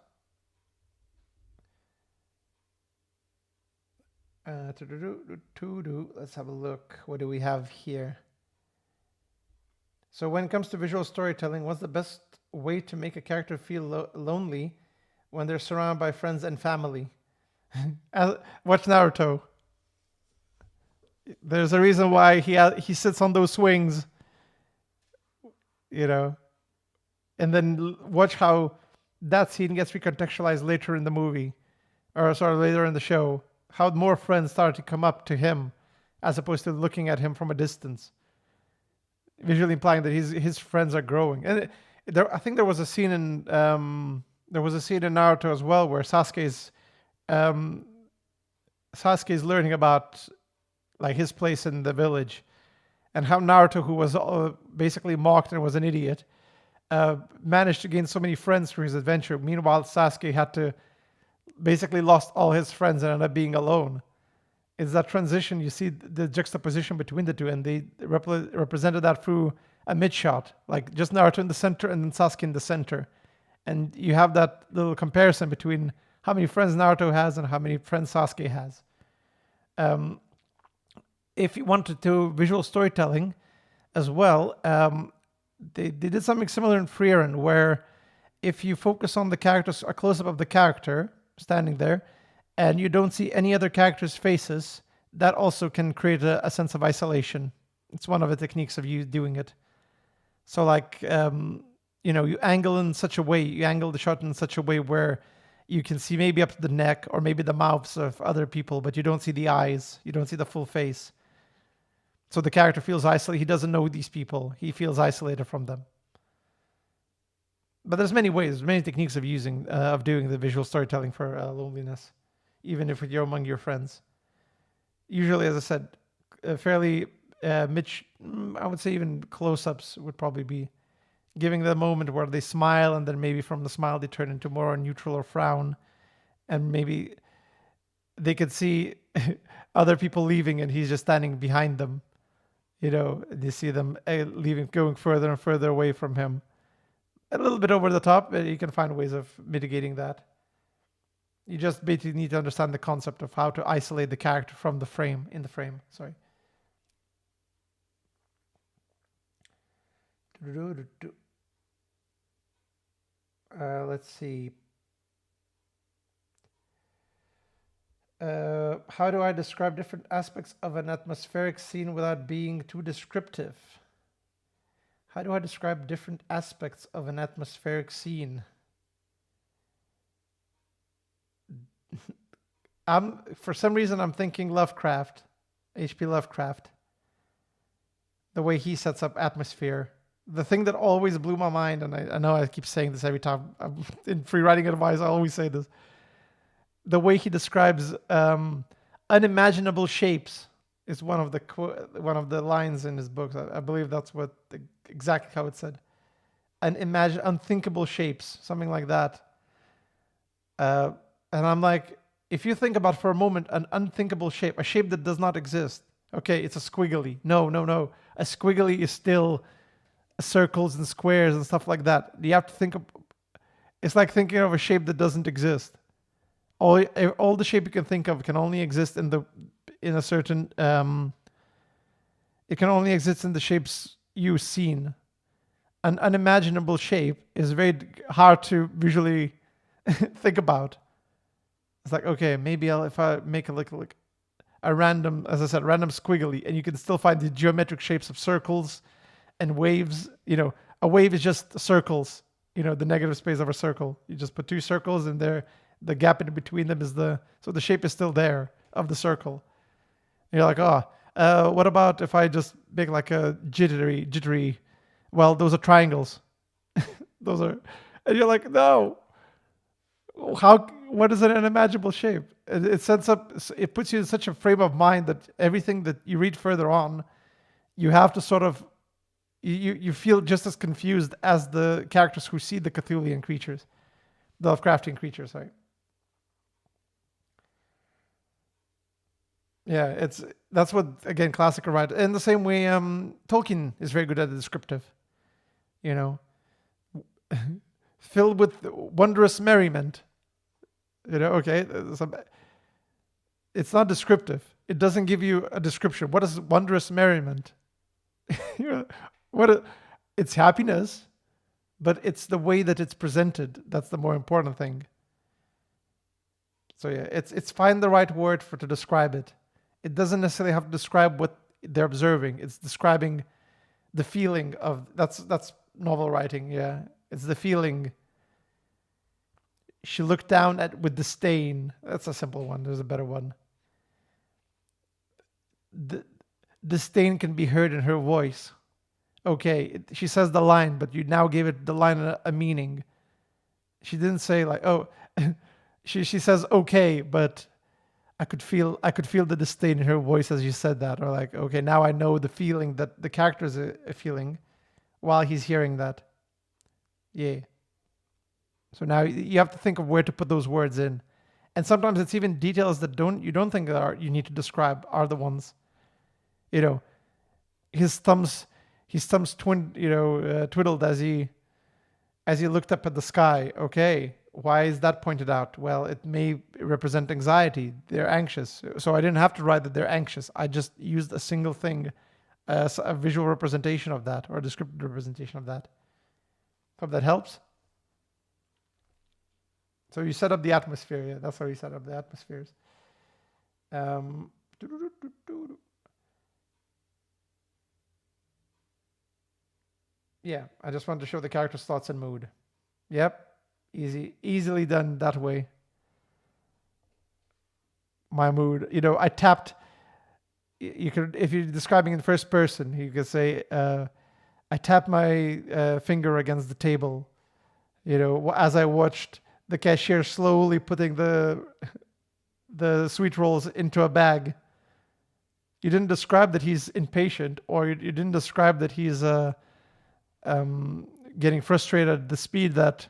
Let's have a look. What do we have here? So when it comes to visual storytelling, what's the best way to make a character feel lonely when they're surrounded by friends and family? Watch Naruto. There's a reason why he sits on those swings, and then watch how that scene gets recontextualized later in the movie, or later in the show. How more friends started to come up to him, as opposed to looking at him from a distance, visually implying that his friends are growing. And I think there was a scene in Naruto as well where Sasuke's learning about like his place in the village, and how Naruto, who was basically mocked and was an idiot, managed to gain so many friends through his adventure. Meanwhile, Sasuke had to basically lost all his friends and ended up being alone. It's that transition. You see the juxtaposition between the two, and they represented that through a mid shot, like just Naruto in the center and then Sasuke in the center. And you have that little comparison between how many friends Naruto has and how many friends Sasuke has. If you wanted to visual storytelling as well, they did something similar in Frieren, where if you focus on the characters, a close-up of the character standing there, and you don't see any other characters' faces, that also can create a sense of isolation. It's one of the techniques of you doing it. So like, you angle the shot in such a way where you can see maybe up to the neck or maybe the mouths of other people, but you don't see the eyes, you don't see the full face. So the character feels isolated. He doesn't know these people. He feels isolated from them. But there's many ways, many techniques of doing the visual storytelling for loneliness, even if you're among your friends. Usually, as I said, fairly I would say even close-ups would probably be giving the moment where they smile, and then maybe from the smile they turn into more neutral or frown, and maybe they could see other people leaving and he's just standing behind them. You see them leaving, going further and further away from him. A little bit over the top, but you can find ways of mitigating that. You just basically need to understand the concept of how to isolate the character from the frame, in the frame. Sorry. Let's see. How do I describe different aspects of an atmospheric scene without being too descriptive? How do I describe different aspects of an atmospheric scene? For some reason, I'm thinking Lovecraft, H.P. Lovecraft. The way he sets up atmosphere. The thing that always blew my mind, and I know I keep saying this every time I'm in free writing advice, I always say this. the way he describes unimaginable shapes is one of the lines in his books. I believe that's exactly how it said. Unthinkable shapes, something like that. And I'm like, if you think about for a moment an unthinkable shape, a shape that does not exist. Okay, it's a squiggly. No, no, no. A squiggly is still circles and squares and stuff like that. You have to think of. It's like thinking of a shape that doesn't exist. All the shape you can think of can only exist in a certain. It can only exist in the shapes you've seen. An unimaginable shape is very hard to visually think about. It's like, okay, maybe if I make like a random, as I said, random squiggly, and you can still find the geometric shapes of circles and waves. A wave is just circles. The negative space of a circle. You just put two circles, and the gap in between them is so the shape is still there of the circle. And you're like, what about if I just make like a jittery? Well, those are triangles. Those are, and you're like, no. What is an unimaginable shape? It puts you in such a frame of mind that everything that you read further on, you have to sort of, you feel just as confused as the characters who see the Cthulhian creatures, the Lovecraftian creatures, right? Yeah, that's what, again, classical writer. In the same way, Tolkien is very good at the descriptive. Filled with wondrous merriment. Okay, it's not descriptive. It doesn't give you a description. What is wondrous merriment? It's happiness, but it's the way that it's presented that's the more important thing. So yeah, it's find the right word to describe it. It doesn't necessarily have to describe what they're observing. It's describing the feeling of that's novel writing. Yeah, it's the feeling. She looked down with disdain. That's a simple one. There's a better one. The disdain can be heard in her voice. Okay, she says the line, but you now gave it the line a meaning. She didn't say like, oh, she says okay, but I could feel the disdain in her voice as you said that, or like, okay, now I know the feeling that the character is feeling while he's hearing that. Yeah. So now you have to think of where to put those words in, and sometimes it's even details that you don't think you need to describe are the ones. His thumbs twiddled as he looked up at the sky. Okay, why is that pointed out? Well, it may represent anxiety. They're anxious, so I didn't have to write that they're anxious. I just used a single thing as a visual representation of that, or a descriptive representation of that. Hope that helps. So you set up the atmosphere. Yeah, that's how you set up the atmospheres. Yeah, I just wanted to show the character's thoughts and mood. Yep, easily done that way. My mood. I tapped. You could, if you're describing in first person, you could say, I tapped my finger against the table. As I watched the cashier slowly putting the sweet rolls into a bag. You didn't describe that he's impatient, or you didn't describe that he's getting frustrated at the speed that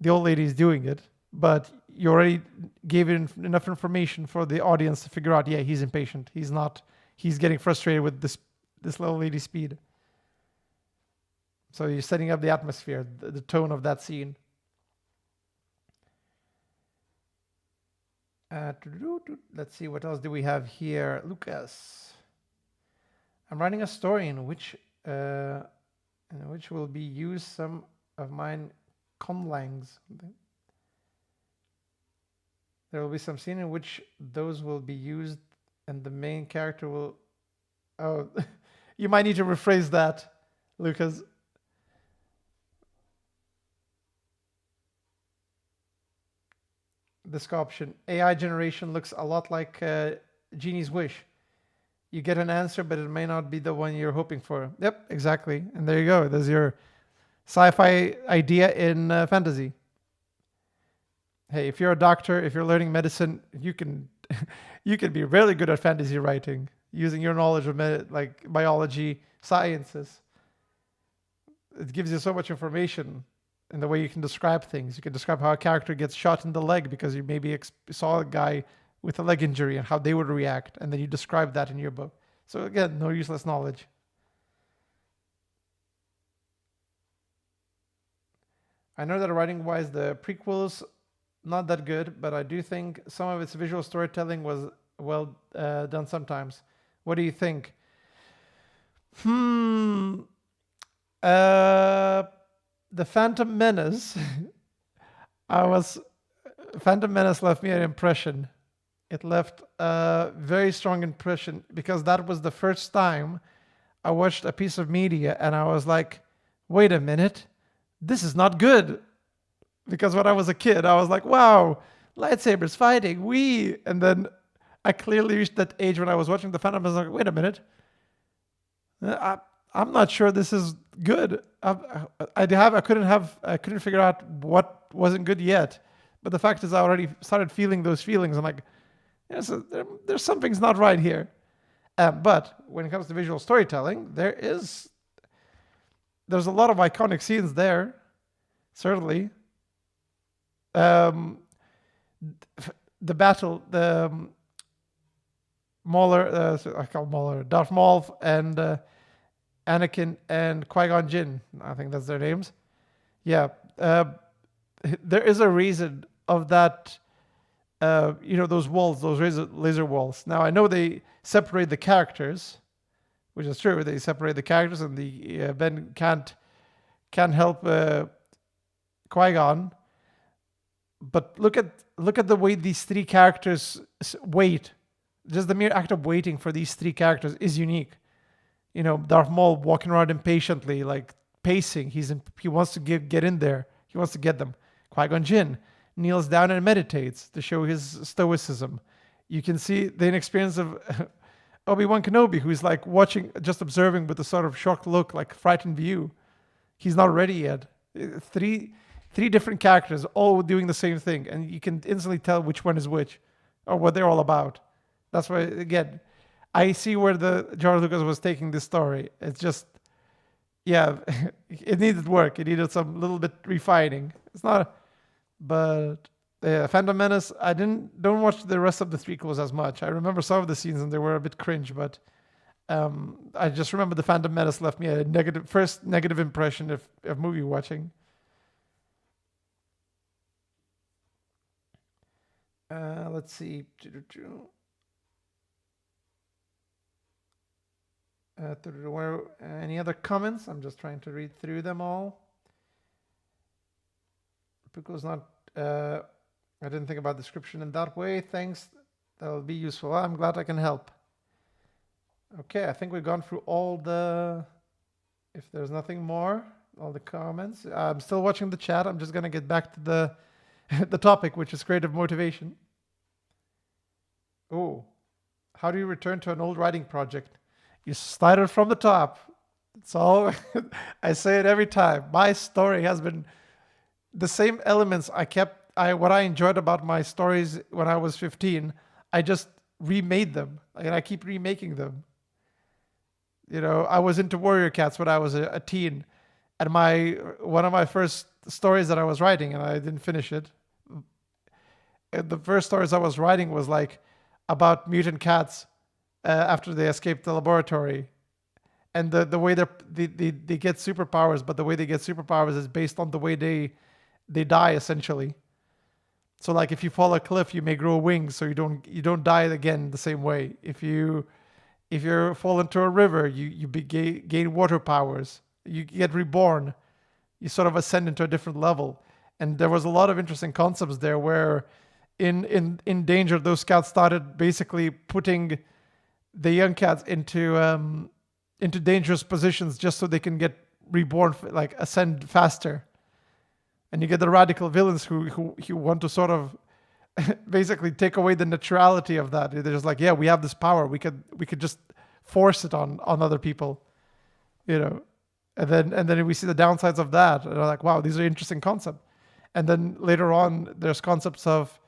the old lady is doing it, but you already gave it enough information for the audience to figure out, yeah, he's impatient. He's getting frustrated with this little lady's speed. So you're setting up the atmosphere, the tone of that scene. Let's see, what else do we have here? Lucas. I'm writing a story in which will be used some of mine conlangs. There will be some scene in which those will be used and the main character will... Oh, you might need to rephrase that, Lucas. This option. AI generation looks a lot like Genie's Wish. You get an answer, but it may not be the one you're hoping for. Yep, exactly. And there you go. There's your sci-fi idea in fantasy. Hey, if you're a doctor, if you're learning medicine, you can you can be really good at fantasy writing using your knowledge of like biology, sciences. It gives you so much information in the way you can describe things. You can describe how a character gets shot in the leg because you maybe saw a guy with a leg injury and how they would react, and then you describe that in your book. So again, no useless knowledge. I know that writing-wise, the prequels not that good, but I do think some of its visual storytelling was well done sometimes. What do you think? Hmm. Uh, the Phantom Menace. I was Phantom Menace left me an impression. It left a very strong impression because that was the first time I watched a piece of media and I was like, wait a minute, this is not good. Because when I was a kid, I was like, wow, lightsabers fighting, we. And then I clearly reached that age when I was watching the Phantom. I was like, wait a minute, I'm not sure this is good. I couldn't figure out what wasn't good yet. But the fact is, I already started feeling those feelings. I'm like, yeah, so there's something's not right here. But when it comes to visual storytelling, there's a lot of iconic scenes there, certainly. Um, the battle, Mauler, I call Mauler, Darth Maul and Anakin and Qui-Gon Jinn. I think that's their names. Yeah, there is a reason of that. Those walls, those laser walls. Now I know they separate the characters, which is true. They separate the characters, and the Ben can't help Qui-Gon. But look at the way these three characters wait. Just the mere act of waiting for these three characters is unique. Darth Maul walking around impatiently, like pacing. He wants to get in there. He wants to get them. Qui-Gon Jinn kneels down and meditates to show his stoicism. You can see the inexperience of Obi-Wan Kenobi, who's like watching, just observing with a sort of shocked look, like frightened view. He's not ready yet. Three different characters all doing the same thing, and you can instantly tell which one is which or what they're all about. That's why, again, I see where the George Lucas was taking this story. It's just, yeah, it needed work. It needed some little bit refining. It's not, but Phantom Menace, I don't watch the rest of the prequels as much. I remember some of the scenes and they were a bit cringe, but I just remember the Phantom Menace left me a first negative impression of movie watching. Let's see. Any other comments? I'm just trying to read through them all. Because I didn't think about description in that way. Thanks. That'll be useful. I'm glad I can help. Okay, I think we've gone through if there's nothing more, all the comments. I'm still watching the chat. I'm just going to get back to the topic, which is creative motivation. Oh, how do you return to an old writing project? You started from the top. It's all, I say it every time. My story has been the same elements what I enjoyed about my stories when I was 15, I just remade them. And I keep remaking them. I was into Warrior Cats when I was a teen. And one of my first stories that I was writing, and I didn't finish it. The first stories I was writing was like about mutant cats after they escaped the laboratory. And the way they get superpowers, but the way they get superpowers is based on the way they die, essentially. So like if you fall a cliff, you may grow wings, so you don't die again the same way. If you fall into a river, you gain water powers. You get reborn. You sort of ascend into a different level. And there was a lot of interesting concepts there where in danger, those scouts started basically putting the young cats into dangerous positions just so they can get reborn, like ascend faster. And you get the radical villains who want to sort of basically take away the naturality of that. They're just like, yeah, we have this power. We could just force it on other people, And then we see the downsides of that. And we're like, wow, these are interesting concepts. And then later on, there's concepts of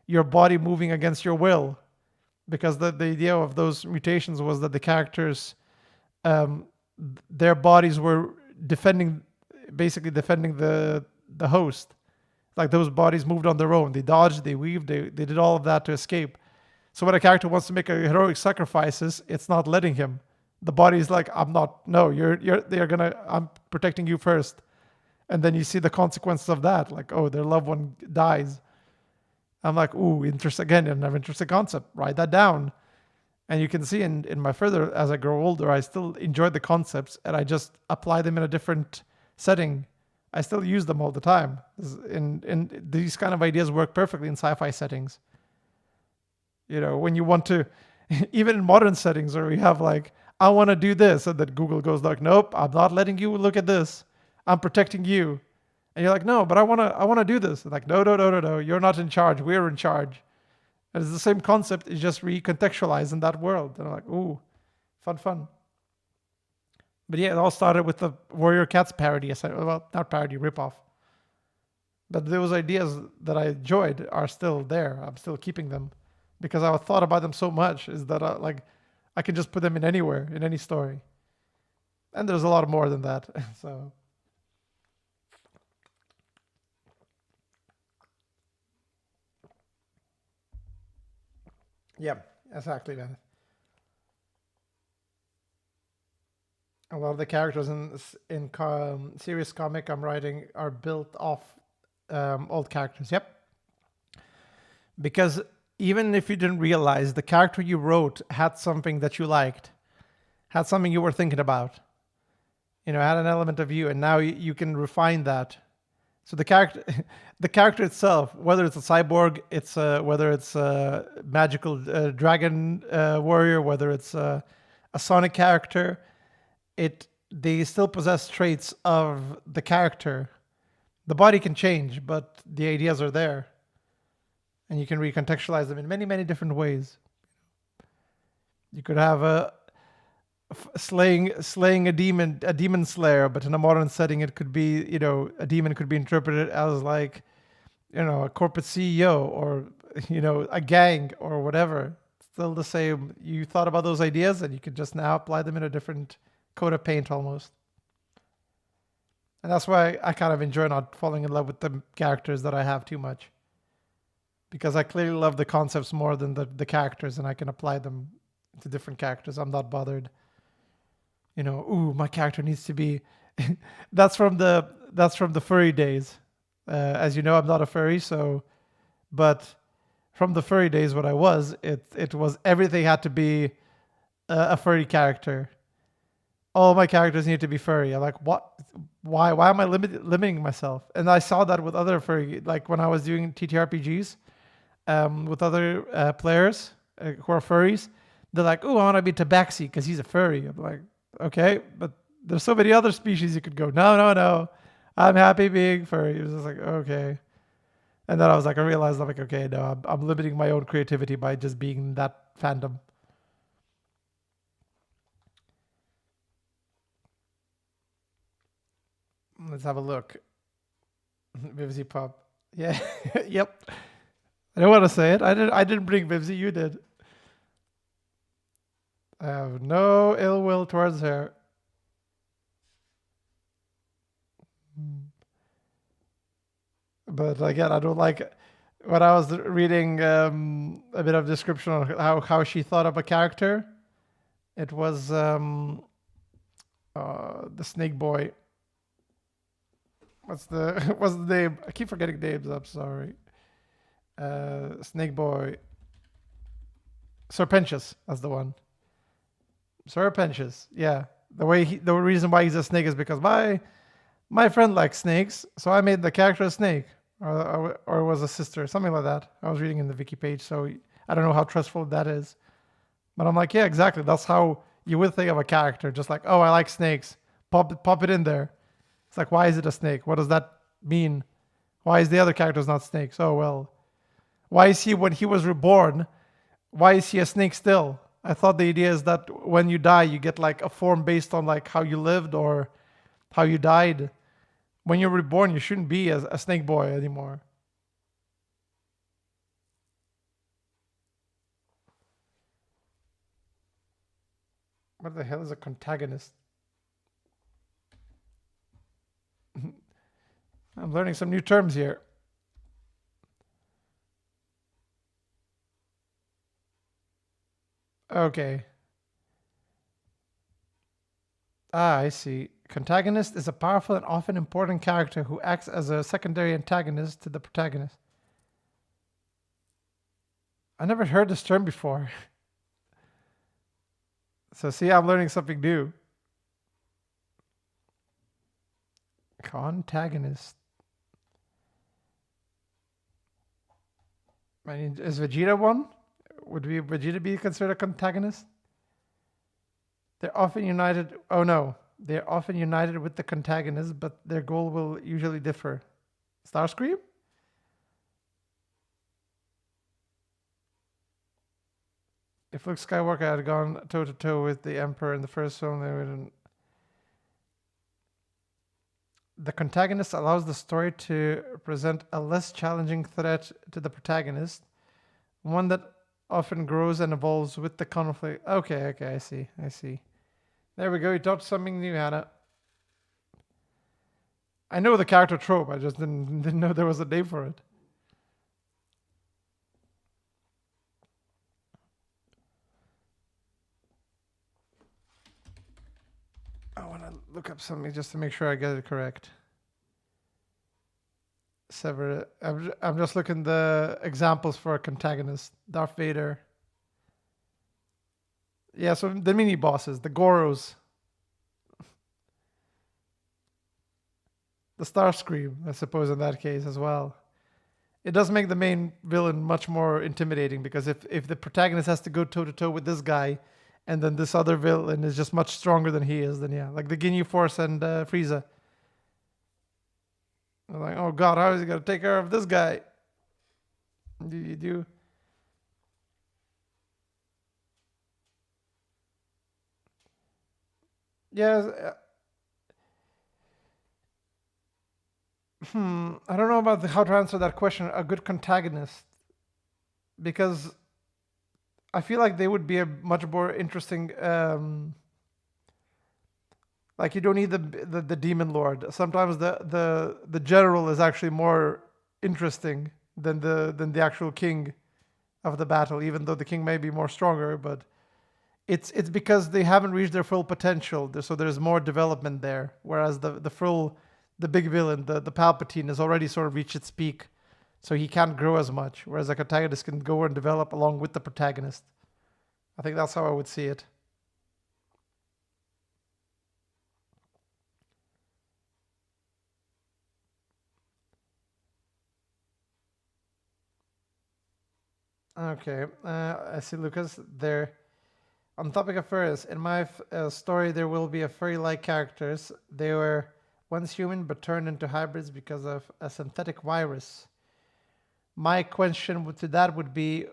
your body moving against your will, because the idea of those mutations was that the characters, um, their bodies were defending, basically defending the host. Like those bodies moved on their own. They dodged, they weaved, they did all of that to escape. So when a character wants to make a heroic sacrifices, it's not letting him. The body's like, I'm not. No, they're gonna. I'm protecting you first. And then you see the consequences of that, like, oh, their loved one dies. I'm like, ooh, interesting again, another interesting concept. Write that down. And you can see in my further, as I grow older, I still enjoy the concepts and I just apply them in a different setting. I still use them all the time. And these kind of ideas work perfectly in sci-fi settings. You know, when you want to, even in modern settings where we have like, I want to do this, and then Google goes like, nope, I'm not letting you look at this. I'm protecting you. And you're like, no, but I wanna do this. And like, no, you're not in charge. We're in charge. And it's the same concept. It's just recontextualized in that world. And I'm like, ooh, fun. But yeah, it all started with the Warrior Cats parody. Well, not parody, ripoff. But those ideas that I enjoyed are still there. I'm still keeping them because I thought about them so much. Is that I can just put them in anywhere, in any story. And there's a lot more than that. So. Yeah, exactly that. A lot of the characters in serious comic I'm writing are built off old characters. Yep, because even if you didn't realize, the character you wrote had something that you liked, had something you were thinking about. You know, had an element of you, and now you can refine that. So the character, the character itself, whether it's a cyborg, whether it's a magical dragon warrior, whether it's a Sonic character, they still possess traits of the character. The body can change, but the ideas are there, and you can recontextualize them in many different ways. You could have a slaying a demon slayer, but in a modern setting, it could be, you know, a demon could be interpreted as like, you know, a corporate CEO or, you know, a gang or whatever. Still the same. You thought about those ideas, and you could just now apply them in a different coat of paint almost. And that's why I kind of enjoy not falling in love with the characters that I have too much, because I clearly love the concepts more than the characters, and I can apply them to different characters. I'm not bothered. You know, ooh, my character needs to be. that's from the furry days. As you know, I'm not a furry, so, but from the furry days, what I was, it was everything had to be a furry character. All my characters need to be furry. I'm like, what? Why? Why am I limiting myself? And I saw that with other furry, like when I was doing TTRPGs with other players who are furries. They're like, oh, I want to be Tabaxi because he's a furry. I'm like, okay, but there's so many other species you could go. No. I'm happy being furry. It was just like, okay. And then I realized, I'm like, okay, no, I'm limiting my own creativity by just being that fandom. Let's have a look. Vivzy Pop. Yeah. Yep. I don't want to say it. I didn't bring Vivzy. You did. I have no ill will towards her. But again, I don't like when I was reading a bit of description on how she thought of a character. It was the Snake Boy. What's the name? I keep forgetting names. I'm sorry. Snake Boy. Serpentius. That's the one. Serpentius. Yeah. The reason why he's a snake is because my friend likes snakes, so I made the character a snake, or it was a sister, something like that. I was reading in the wiki page, so I don't know how trustful that is. But I'm like, yeah, exactly. That's how you would think of a character. Just like, oh, I like snakes. Pop it in there. It's like, why is it a snake? What does that mean? Why is the other characters not snakes? Oh, well. Why is he, when he was reborn, why is he a snake still? I thought the idea is that when you die, you get like a form based on like how you lived or how you died. When you're reborn, you shouldn't be a snake boy anymore. What the hell is a contagonist? I'm learning some new terms here. Okay. Ah, I see. Contagonist is a powerful and often important character who acts as a secondary antagonist to the protagonist. I never heard this term before. So see, I'm learning something new. Contagonist. I mean, is Vegeta one? Would Vegeta be considered a contagonist? They're often united. Oh no, they're often united with the contagonist, but their goal will usually differ. Starscream? If Luke Skywalker had gone toe to toe with the Emperor in the first film, they wouldn't. The contagonist allows the story to present a less challenging threat to the protagonist, one that often grows and evolves with the conflict. Okay, I see. There we go. You taught something new, Hannah. I know the character trope. I just didn't know there was a name for it. I want to look up something just to make sure I get it correct. Sever. I'm just looking the examples for a contagonist. Darth Vader. Yeah, so the mini bosses, the Goros, the Starscream, I suppose in that case as well. It does make the main villain much more intimidating because if the protagonist has to go toe to toe with this guy, and then this other villain is just much stronger than he is, then yeah, like the Ginyu Force and Frieza. They're like, oh god, how is he gonna take care of this guy? Do you do? Yes. I don't know about how to answer that question. A good contagonist, because I feel like they would be a much more interesting. Like you don't need the demon lord. Sometimes the general is actually more interesting than the actual king of the battle. Even though the king may be more stronger, but it's because they haven't reached their full potential. So there's more development there. Whereas the big villain, the Palpatine, has already sort of reached its peak, so he can't grow as much. Whereas a protagonist can go and develop along with the protagonist. I think that's how I would see it. Okay, I see, Lucas. There, on the topic of furries, in my story, there will be a furry-like characters. They were once human but turned into hybrids because of a synthetic virus. My question to that would be,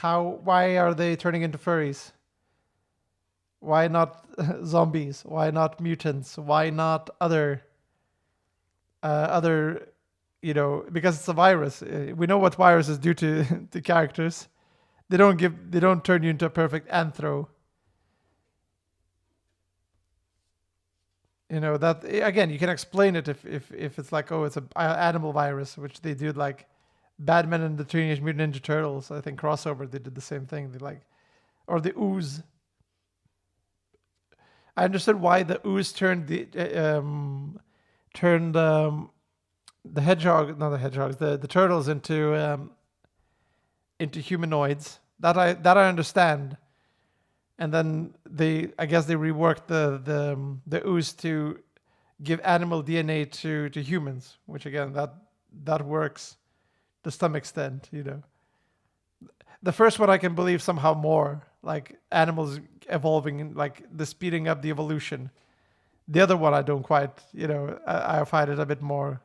why are they turning into furries? Why not zombies? Why not mutants? Why not other, because it's a virus. We know what viruses do to to characters. They don't turn you into a perfect anthro. That again, you can explain it if it's like, oh, it's a animal virus, which they do like Batman and the Teenage Mutant Ninja Turtles. I think crossover they did the same thing. They like, or the ooze. I understood why the ooze turned the hedgehog, not the hedgehogs, the turtles into humanoids. That I understand. And then I guess they reworked the ooze to give animal DNA to humans, which again that works to some extent. The first one I can believe somehow more, like animals evolving and like the speeding up the evolution. The other one I don't quite, I find it a bit more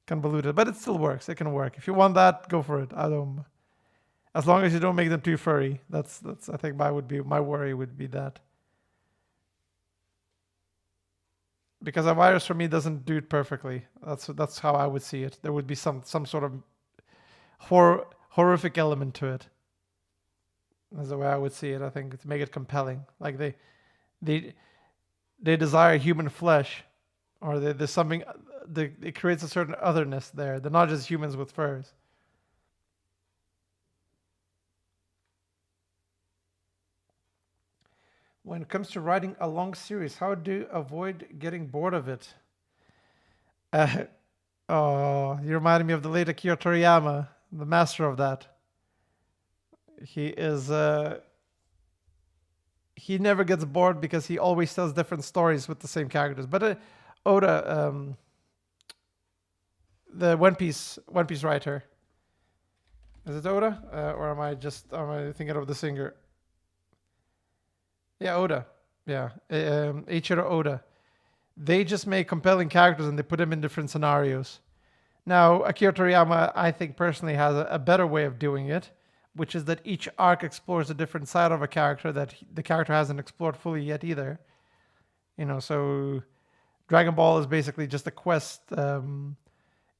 convoluted, but it still works. It can work. If you want that, go for it. I don't. As long as you don't make them too furry. That's I think my worry would be that. because a virus for me doesn't do it perfectly. That's how I would see it. There would be some sort of horrific element to it. That's the way I would see it. I think to make it compelling, like they they desire human flesh, or there's something. It creates a certain otherness there. They're not just humans with furs. When it comes to writing a long series, how do you avoid getting bored of it? Uh, oh, you reminded me of the late Akira Toriyama, the master of that. He is. He never gets bored because he always tells different stories with the same characters. But Oda, the One Piece writer, is it Oda, or am I thinking of the singer? Yeah, Oda. Yeah, Eiichiro Oda. They just make compelling characters and they put them in different scenarios. Now, Akira Toriyama, I think personally, has a better way of doing it, which is that each arc explores a different side of a character that the character hasn't explored fully yet either. So Dragon Ball is basically just a quest, bringing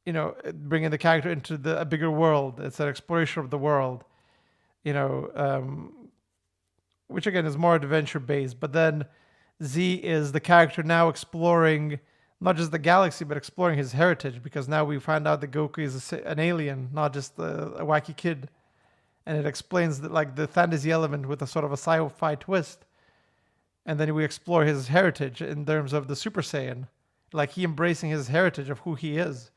the character into a bigger world. It's an exploration of the world, you know, which again is more adventure based. But then Z is the character now exploring not just the galaxy, but exploring his heritage, because now we find out that Goku is an alien, not just a wacky kid. And it explains that, like, the fantasy element with a sort of a sci-fi twist. And then we explore his heritage in terms of the Super Saiyan, like he embracing his heritage of who he is.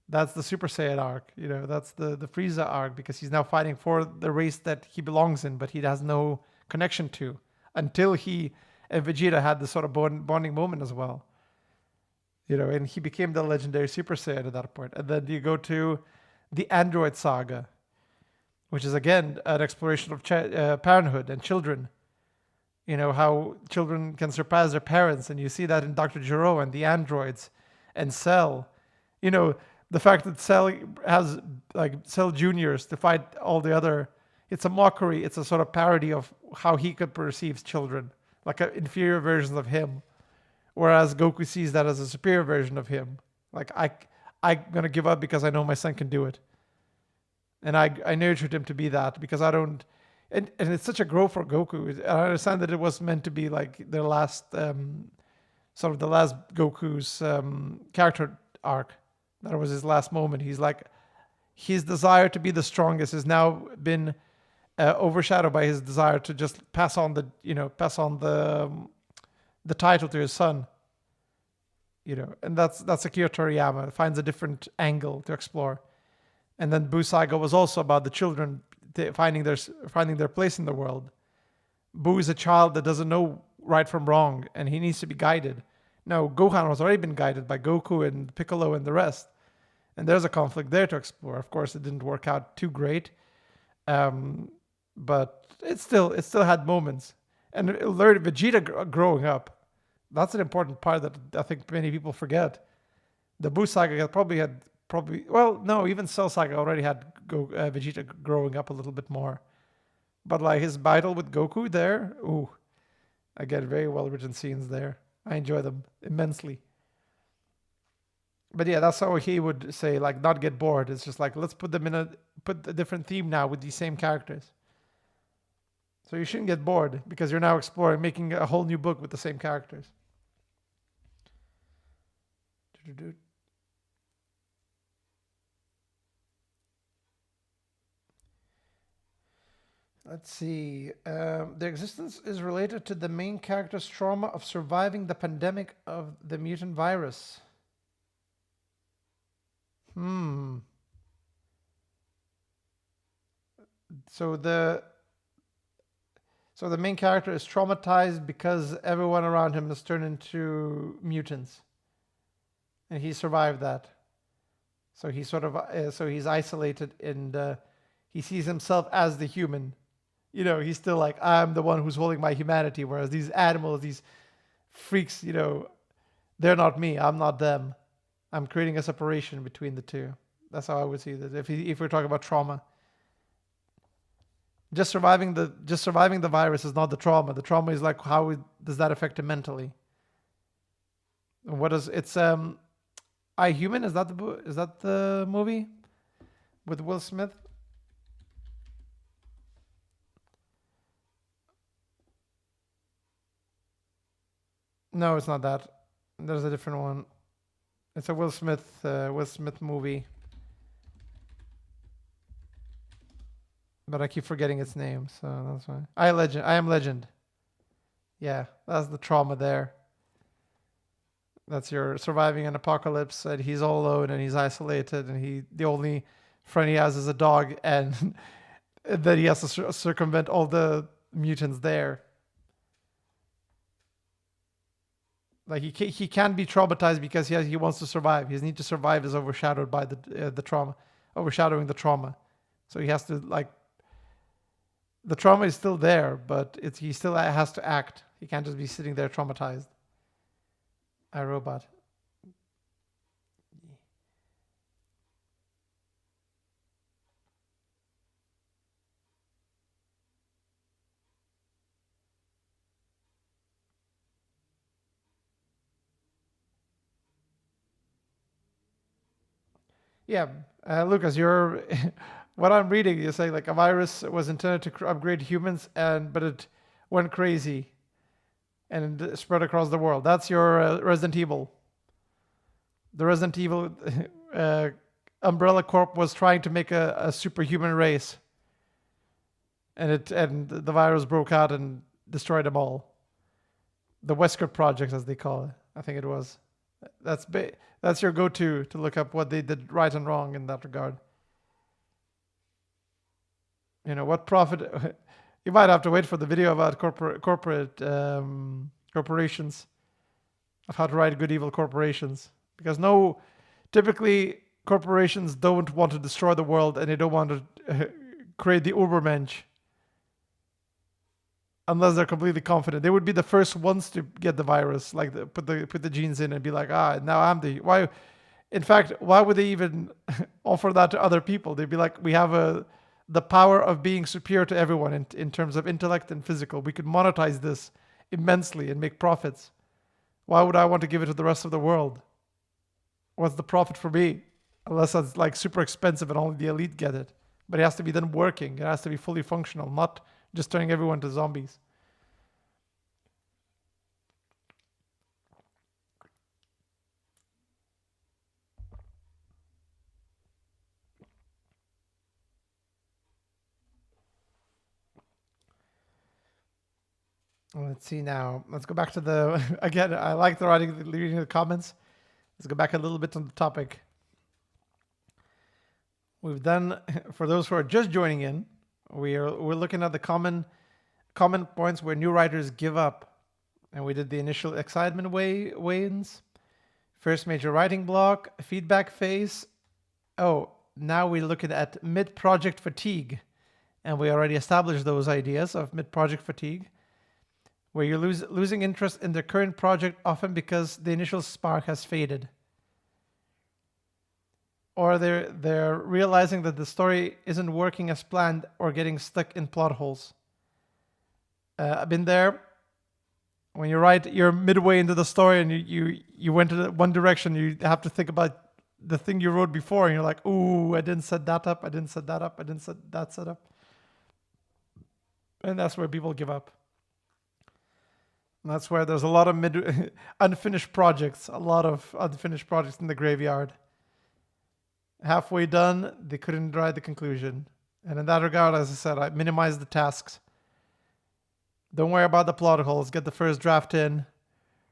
That's the Super Saiyan arc, that's the Frieza arc, because he's now fighting for the race that he belongs in, but he has no connection to, until he and Vegeta had this sort of bonding moment as well. And he became the legendary Super Saiyan at that point. And then you go to the Android saga, which is again an exploration of parenthood and children. How children can surpass their parents, and you see that in Dr. Gero and the androids and Cell. The fact that Cell has like Cell Juniors to fight all the other. It's a mockery. It's a sort of parody of how he could perceive children, like inferior versions of him, whereas Goku sees that as a superior version of him. Like I'm gonna give up because I know my son can do it. And I nurtured him to be that, because I don't. And it's such a growth for Goku. I understand that it was meant to be like their last, sort of the last Goku's character arc. That was his last moment. He's like, his desire to be the strongest has now been overshadowed by his desire to just pass on the title to his son. And that's Akira Toriyama. It finds a different angle to explore. And then Buu Saga was also about the children finding their place in the world. Buu is a child that doesn't know right from wrong, and he needs to be guided. Now, Gohan has already been guided by Goku and Piccolo and the rest, and there's a conflict there to explore. Of course, it didn't work out too great, but it still had moments. And learned Vegeta growing up. That's an important part that I think many people forget. The Buu Saga even Cell Saga already had Vegeta growing up a little bit more. But like his battle with Goku there, again, very well written scenes there. I enjoy them immensely. But yeah, that's how he would say, like, not get bored. It's just like, let's put a different theme now with these same characters. So you shouldn't get bored because you're now exploring, making a whole new book with the same characters. Let's see. Their existence is related to the main character's trauma of surviving the pandemic of the mutant virus. So the main character is traumatized because everyone around him has turned into mutants, and he survived that. So he's he's isolated, and he sees himself as the human. He's still like, I'm the one who's holding my humanity, whereas these animals, these freaks, they're not me. I'm not them. I'm creating a separation between the two. That's how I would see this. If we're talking about trauma, just surviving the virus is not the trauma. The trauma is like, how does that affect him mentally? What is it's I Human? Is that is that the movie with Will Smith? No, it's not that. There's a different one. It's a Will Smith movie, but I keep forgetting its name, so that's why. I Am Legend. Yeah, that's the trauma there. That's your surviving an apocalypse, and he's all alone and he's isolated, and the only friend he has is a dog, and then he has to circumvent all the mutants there. Like he can be traumatized because he wants to survive. His need to survive is overshadowed by the trauma, overshadowing the trauma. So he has to like the trauma is still there, but he still has to act. He can't just be sitting there traumatized. I Robot. Yeah, Lucas, you're what I'm reading. You say like a virus was intended to upgrade humans, but it went crazy and it spread across the world. That's your Resident Evil. The Resident Evil uh, Umbrella Corp was trying to make a superhuman race, and the virus broke out and destroyed them all. The Wesker Project, as they call it, I think it was. That's that's your go-to to look up what they did right and wrong in that regard. You know what profit? You might have to wait for the video about corporations of how to write good evil corporations, because no, typically corporations don't want to destroy the world and they don't want to create the Ubermensch unless they're completely confident. They would be the first ones to get the virus, like put the genes in and be like, now I'm the why. In fact, why would they even offer that to other people? They'd be like, we have the power of being superior to everyone in terms of intellect and physical. We could monetize this immensely and make profits. Why would I want to give it to the rest of the world? What's the profit for me? Unless it's like super expensive and only the elite get it. But it has to be then working. It has to be fully functional, not just turning everyone to zombies. Let's see now. Let's go back to the again. I like the reading the comments. Let's go back a little bit on the topic. We've done for those who are just joining in. We're looking at the common points where new writers give up, and we did the initial excitement wins, first major writing block, feedback phase. Oh, now we're looking at mid-project fatigue, and we already established those ideas of mid-project fatigue, where you're losing interest in the current project often because the initial spark has faded. Or they're realizing that the story isn't working as planned or getting stuck in plot holes. I've been there. When you're midway into the story and you went in one direction, you have to think about the thing you wrote before, and you're like, ooh, I didn't set that up, I didn't set that up, I didn't set that set up. And that's where people give up. And that's where there's a lot of unfinished projects, a lot of unfinished projects in the graveyard. Halfway done, they couldn't write the conclusion. And in that regard, as I said, I minimize the tasks. Don't worry about the plot holes. Get the first draft in,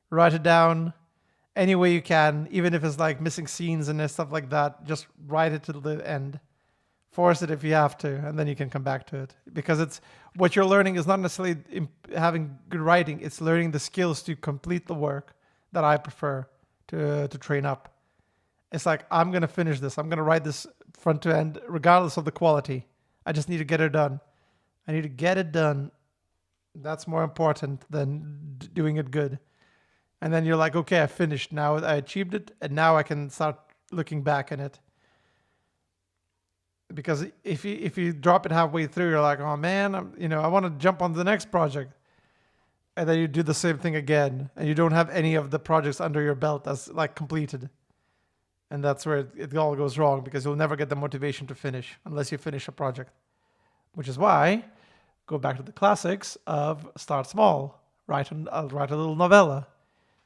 write it down any way you can, even if it's like missing scenes and stuff like that. Just write it to the end. Force it if you have to, and then you can come back to it. Because it's what you're learning is not necessarily having good writing. It's learning the skills to complete the work that I prefer to train up. It's like, I'm going to finish this. I'm going to write this front to end, regardless of the quality. I just need to get it done. I need to get it done. That's more important than doing it good. And then you're like, okay, I finished. Now I achieved it, and now I can start looking back at it. Because if you drop it halfway through, you're like, oh man, I want to jump on the next project. and then you do the same thing again, and you don't have any of the projects under your belt as like completed. And that's where it all goes wrong, because you'll never get the motivation to finish unless you finish a project. Which is why, go back to the classics of start small. I'll write a little novella,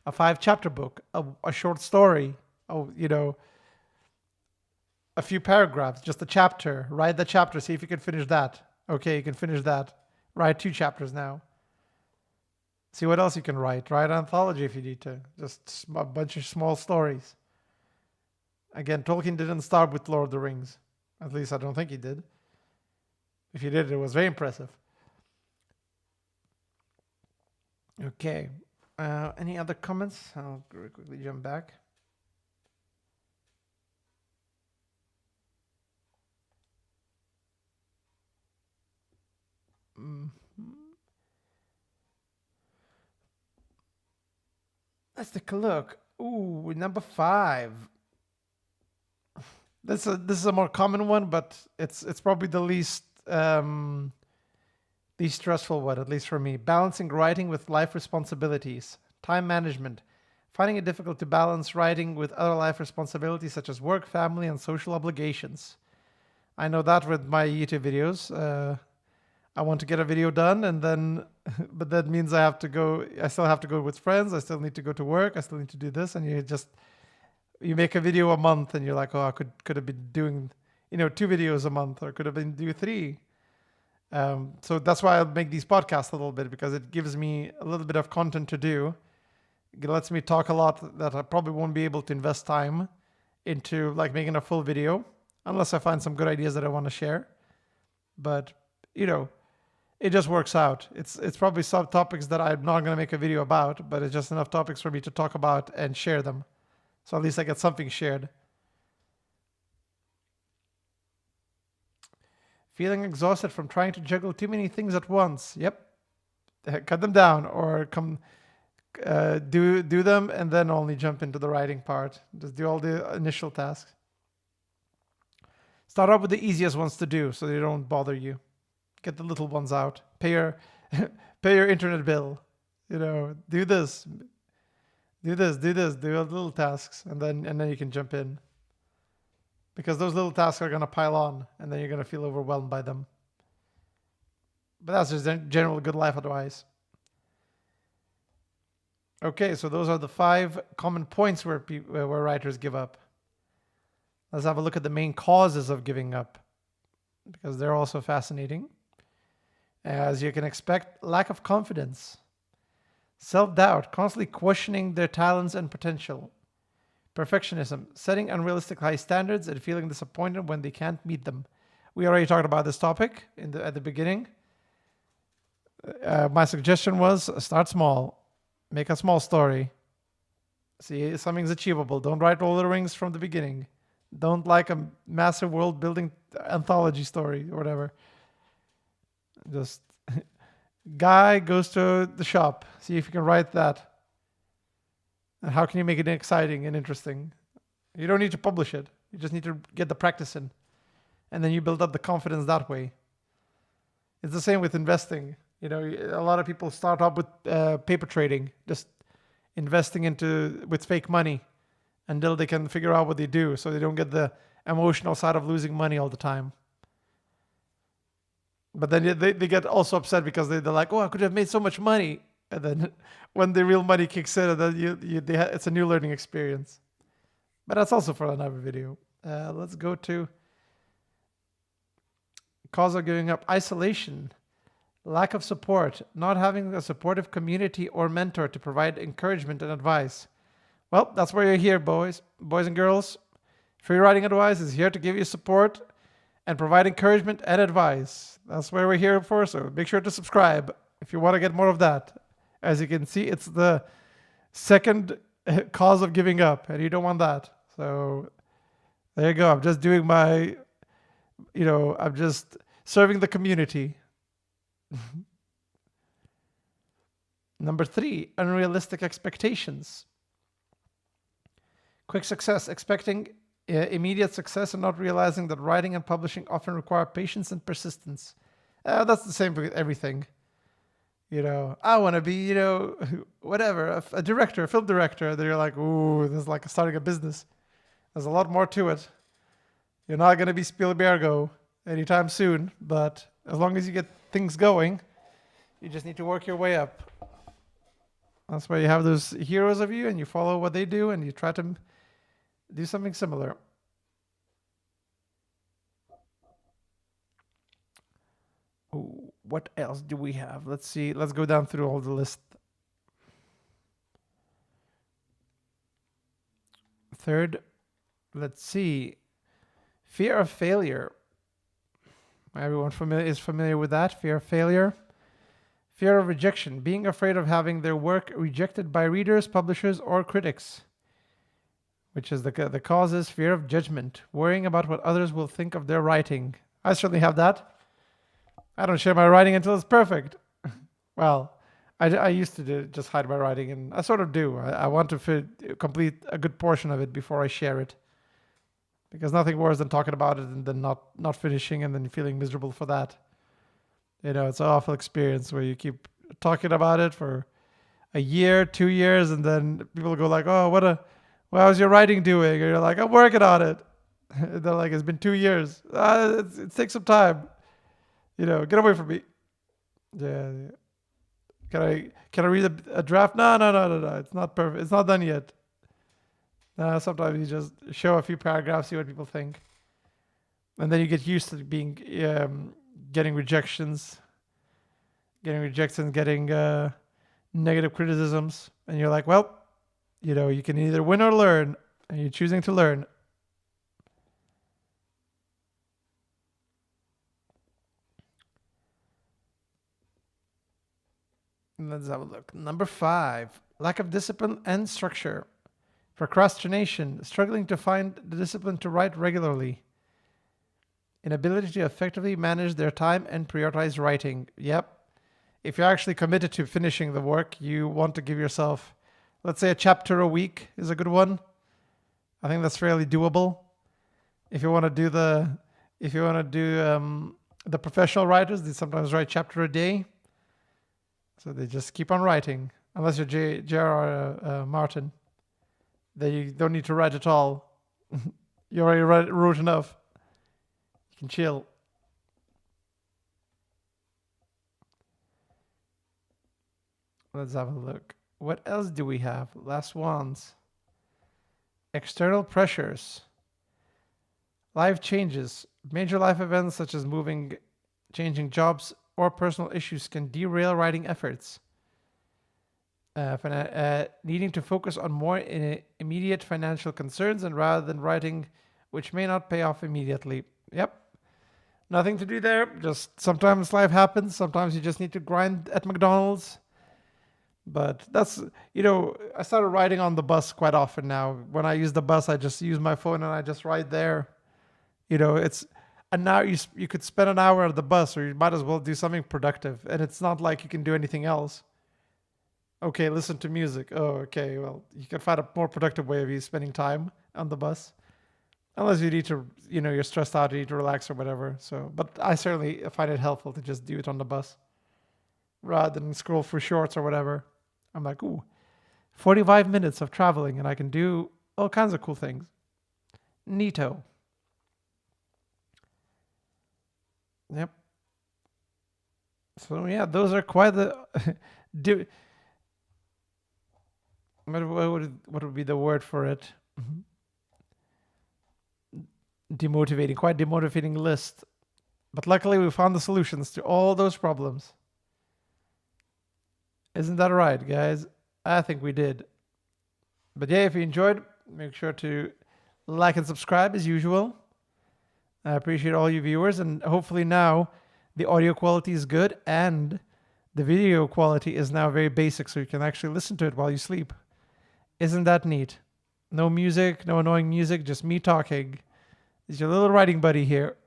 a 5-chapter book, a short story, a few paragraphs, just a chapter. Write the chapter, see if you can finish that. Okay, you can finish that. Write 2 chapters now. See what else you can write. Write an anthology if you need to. Just a bunch of small stories. Again, Tolkien didn't start with Lord of the Rings. At least I don't think he did. If he did, it was very impressive. Okay. Any other comments? I'll very quickly jump back. Let's take a look. Ooh, number 5. This is a more common one, but it's probably the least stressful one, at least for me. Balancing writing with life responsibilities, time management. Finding it difficult to balance writing with other life responsibilities such as work, family, and social obligations. I know that with my YouTube videos. I want to get a video done, and then, but that means I still have to go with friends. I still need to go to work. I still need to do this, and you make a video a month, and you're like, oh, I could have been doing, 2 videos a month, or could have been do 3. So that's why I make these podcasts a little bit, because it gives me a little bit of content to do. It lets me talk a lot that I probably won't be able to invest time into, like making a full video, unless I find some good ideas that I want to share. But, it just works out. It's probably some topics that I'm not going to make a video about, but it's just enough topics for me to talk about and share them. So at least I get something shared. Feeling exhausted from trying to juggle too many things at once. Yep. Cut them down, or do them and then only jump into the writing part. Just do all the initial tasks. Start out with the easiest ones to do so they don't bother you. Get the little ones out. Pay your internet bill. Do this. Do all the little tasks, and then you can jump in. Because those little tasks are going to pile on, and then you're going to feel overwhelmed by them. But that's just general good life advice. Okay, so those are the 5 common points where writers give up. Let's have a look at the main causes of giving up, because they're also fascinating. As you can expect, lack of confidence, self-doubt, constantly questioning their talents and potential, perfectionism, setting unrealistic high standards and feeling disappointed when they can't meet them. We already talked about this topic at the beginning. My suggestion was start small, make a small story. See if something's achievable. Don't write Lord of the Rings from the beginning. Don't like a massive world building anthology story or whatever. Just guy goes to the shop. See if you can write that. And how can you make it exciting and interesting? You don't need to publish it. You just need to get the practice in. And then you build up the confidence that way. It's the same with investing. A lot of people start up with paper trading, just investing with fake money until they can figure out what they do, so they don't get the emotional side of losing money all the time. But then they get also upset because they're like, oh, I could have made so much money. And then when the real money kicks in, then it's a new learning experience. But that's also for another video. Let's go to cause of giving up. Isolation, lack of support, not having a supportive community or mentor to provide encouragement and advice. Well, that's why you're here, boys and girls. Free Writing Advice is here to give you support and provide encouragement and advice. That's what we're here for, so make sure to subscribe if you want to get more of that. As you can see, it's the second cause of giving up, and you don't want that. So there you go. I'm just doing I'm just serving the community. Number 3, unrealistic expectations. Quick success, expecting immediate success and not realizing that writing and publishing often require patience and persistence. That's the same with everything. I want to be, whatever, a director, a film director. Then you're like, ooh, this is like starting a business. There's a lot more to it. You're not going to be Spielbergo anytime soon, but as long as you get things going, you just need to work your way up. That's why you have those heroes of you and you follow what they do and you try to do something similar. Ooh, what else do we have? Let's see. Let's go down through all the list. Third, let's see. Fear of failure. Everyone is familiar with that. Fear of failure. Fear of rejection. Being afraid of having their work rejected by readers, publishers, or critics. Which is the cause is fear of judgment. Worrying about what others will think of their writing. I certainly have that. I don't share my writing until it's perfect. Well, I used to just hide my writing, and I sort of do. I want to complete a good portion of it before I share it. Because nothing worse than talking about it and then not finishing and then feeling miserable for that. It's an awful experience where you keep talking about it for a year, 2 years, and then people go like, "Oh, how's your writing doing?" And you're like, "I'm working on it." And they're like, "It's been 2 years. It takes some time. Get away from me." Yeah. Can I read a draft? No. It's not perfect. It's not done yet. Sometimes you just show a few paragraphs, see what people think, and then you get used to getting rejections, getting negative criticisms, and you're like, well, you can either win or learn, and you're choosing to learn. Let's have a look. Number 5, lack of discipline and structure. Procrastination, struggling to find the discipline to write regularly. Inability to effectively manage their time and prioritize writing. Yep. If you're actually committed to finishing the work, you want to give yourself, let's say, a chapter a week is a good one. I think that's fairly doable. If you want to do the professional writers, they sometimes write chapter a day. So they just keep on writing, unless you're J.R.R. Martin. Then you don't need to write at all. You already wrote enough. You can chill. Let's have a look. What else do we have? Last ones. External pressures. Life changes. Major life events such as moving, changing jobs, or personal issues can derail writing efforts. Needing to focus on more immediate financial concerns and rather than writing, which may not pay off immediately. Yep. Nothing to do there. Just sometimes life happens. Sometimes you just need to grind at McDonald's. But that's, I started writing on the bus quite often now. When I use the bus, I just use my phone and I just write there. And now you could spend an hour at the bus, or you might as well do something productive. And it's not like you can do anything else. Okay, listen to music. Oh, okay. Well, you can find a more productive way of you spending time on the bus. Unless you need to, you're stressed out, you need to relax or whatever. So, but I certainly find it helpful to just do it on the bus rather than scroll through shorts or whatever. I'm like, ooh, 45 minutes of traveling and I can do all kinds of cool things. Neato. Yep. So yeah, those are quite the what would be the word for it? Demotivating, quite demotivating list. But luckily we found the solutions to all those problems. Isn't that right, guys? I think we did. But yeah, if you enjoyed, make sure to like and subscribe as usual. I appreciate all you viewers, and hopefully now the audio quality is good and the video quality is now very basic, so you can actually listen to it while you sleep. Isn't that neat? No music, no annoying music, just me talking. It's your little writing buddy here.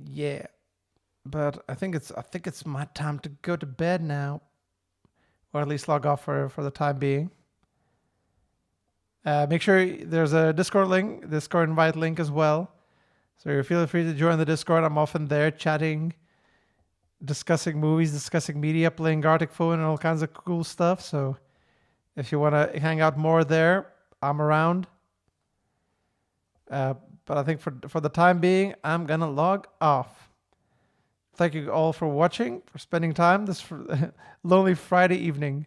Yeah. But I think it's my time to go to bed now. Or at least log off for the time being. Make sure there's a Discord invite link as well. So feel free to join the Discord. I'm often there chatting, discussing movies, discussing media, playing Gartic Phone and all kinds of cool stuff. So if you want to hang out more there, I'm around. But I think for the time being, I'm going to log off. Thank you all for watching, for spending time this lonely Friday evening.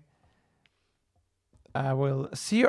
I will see you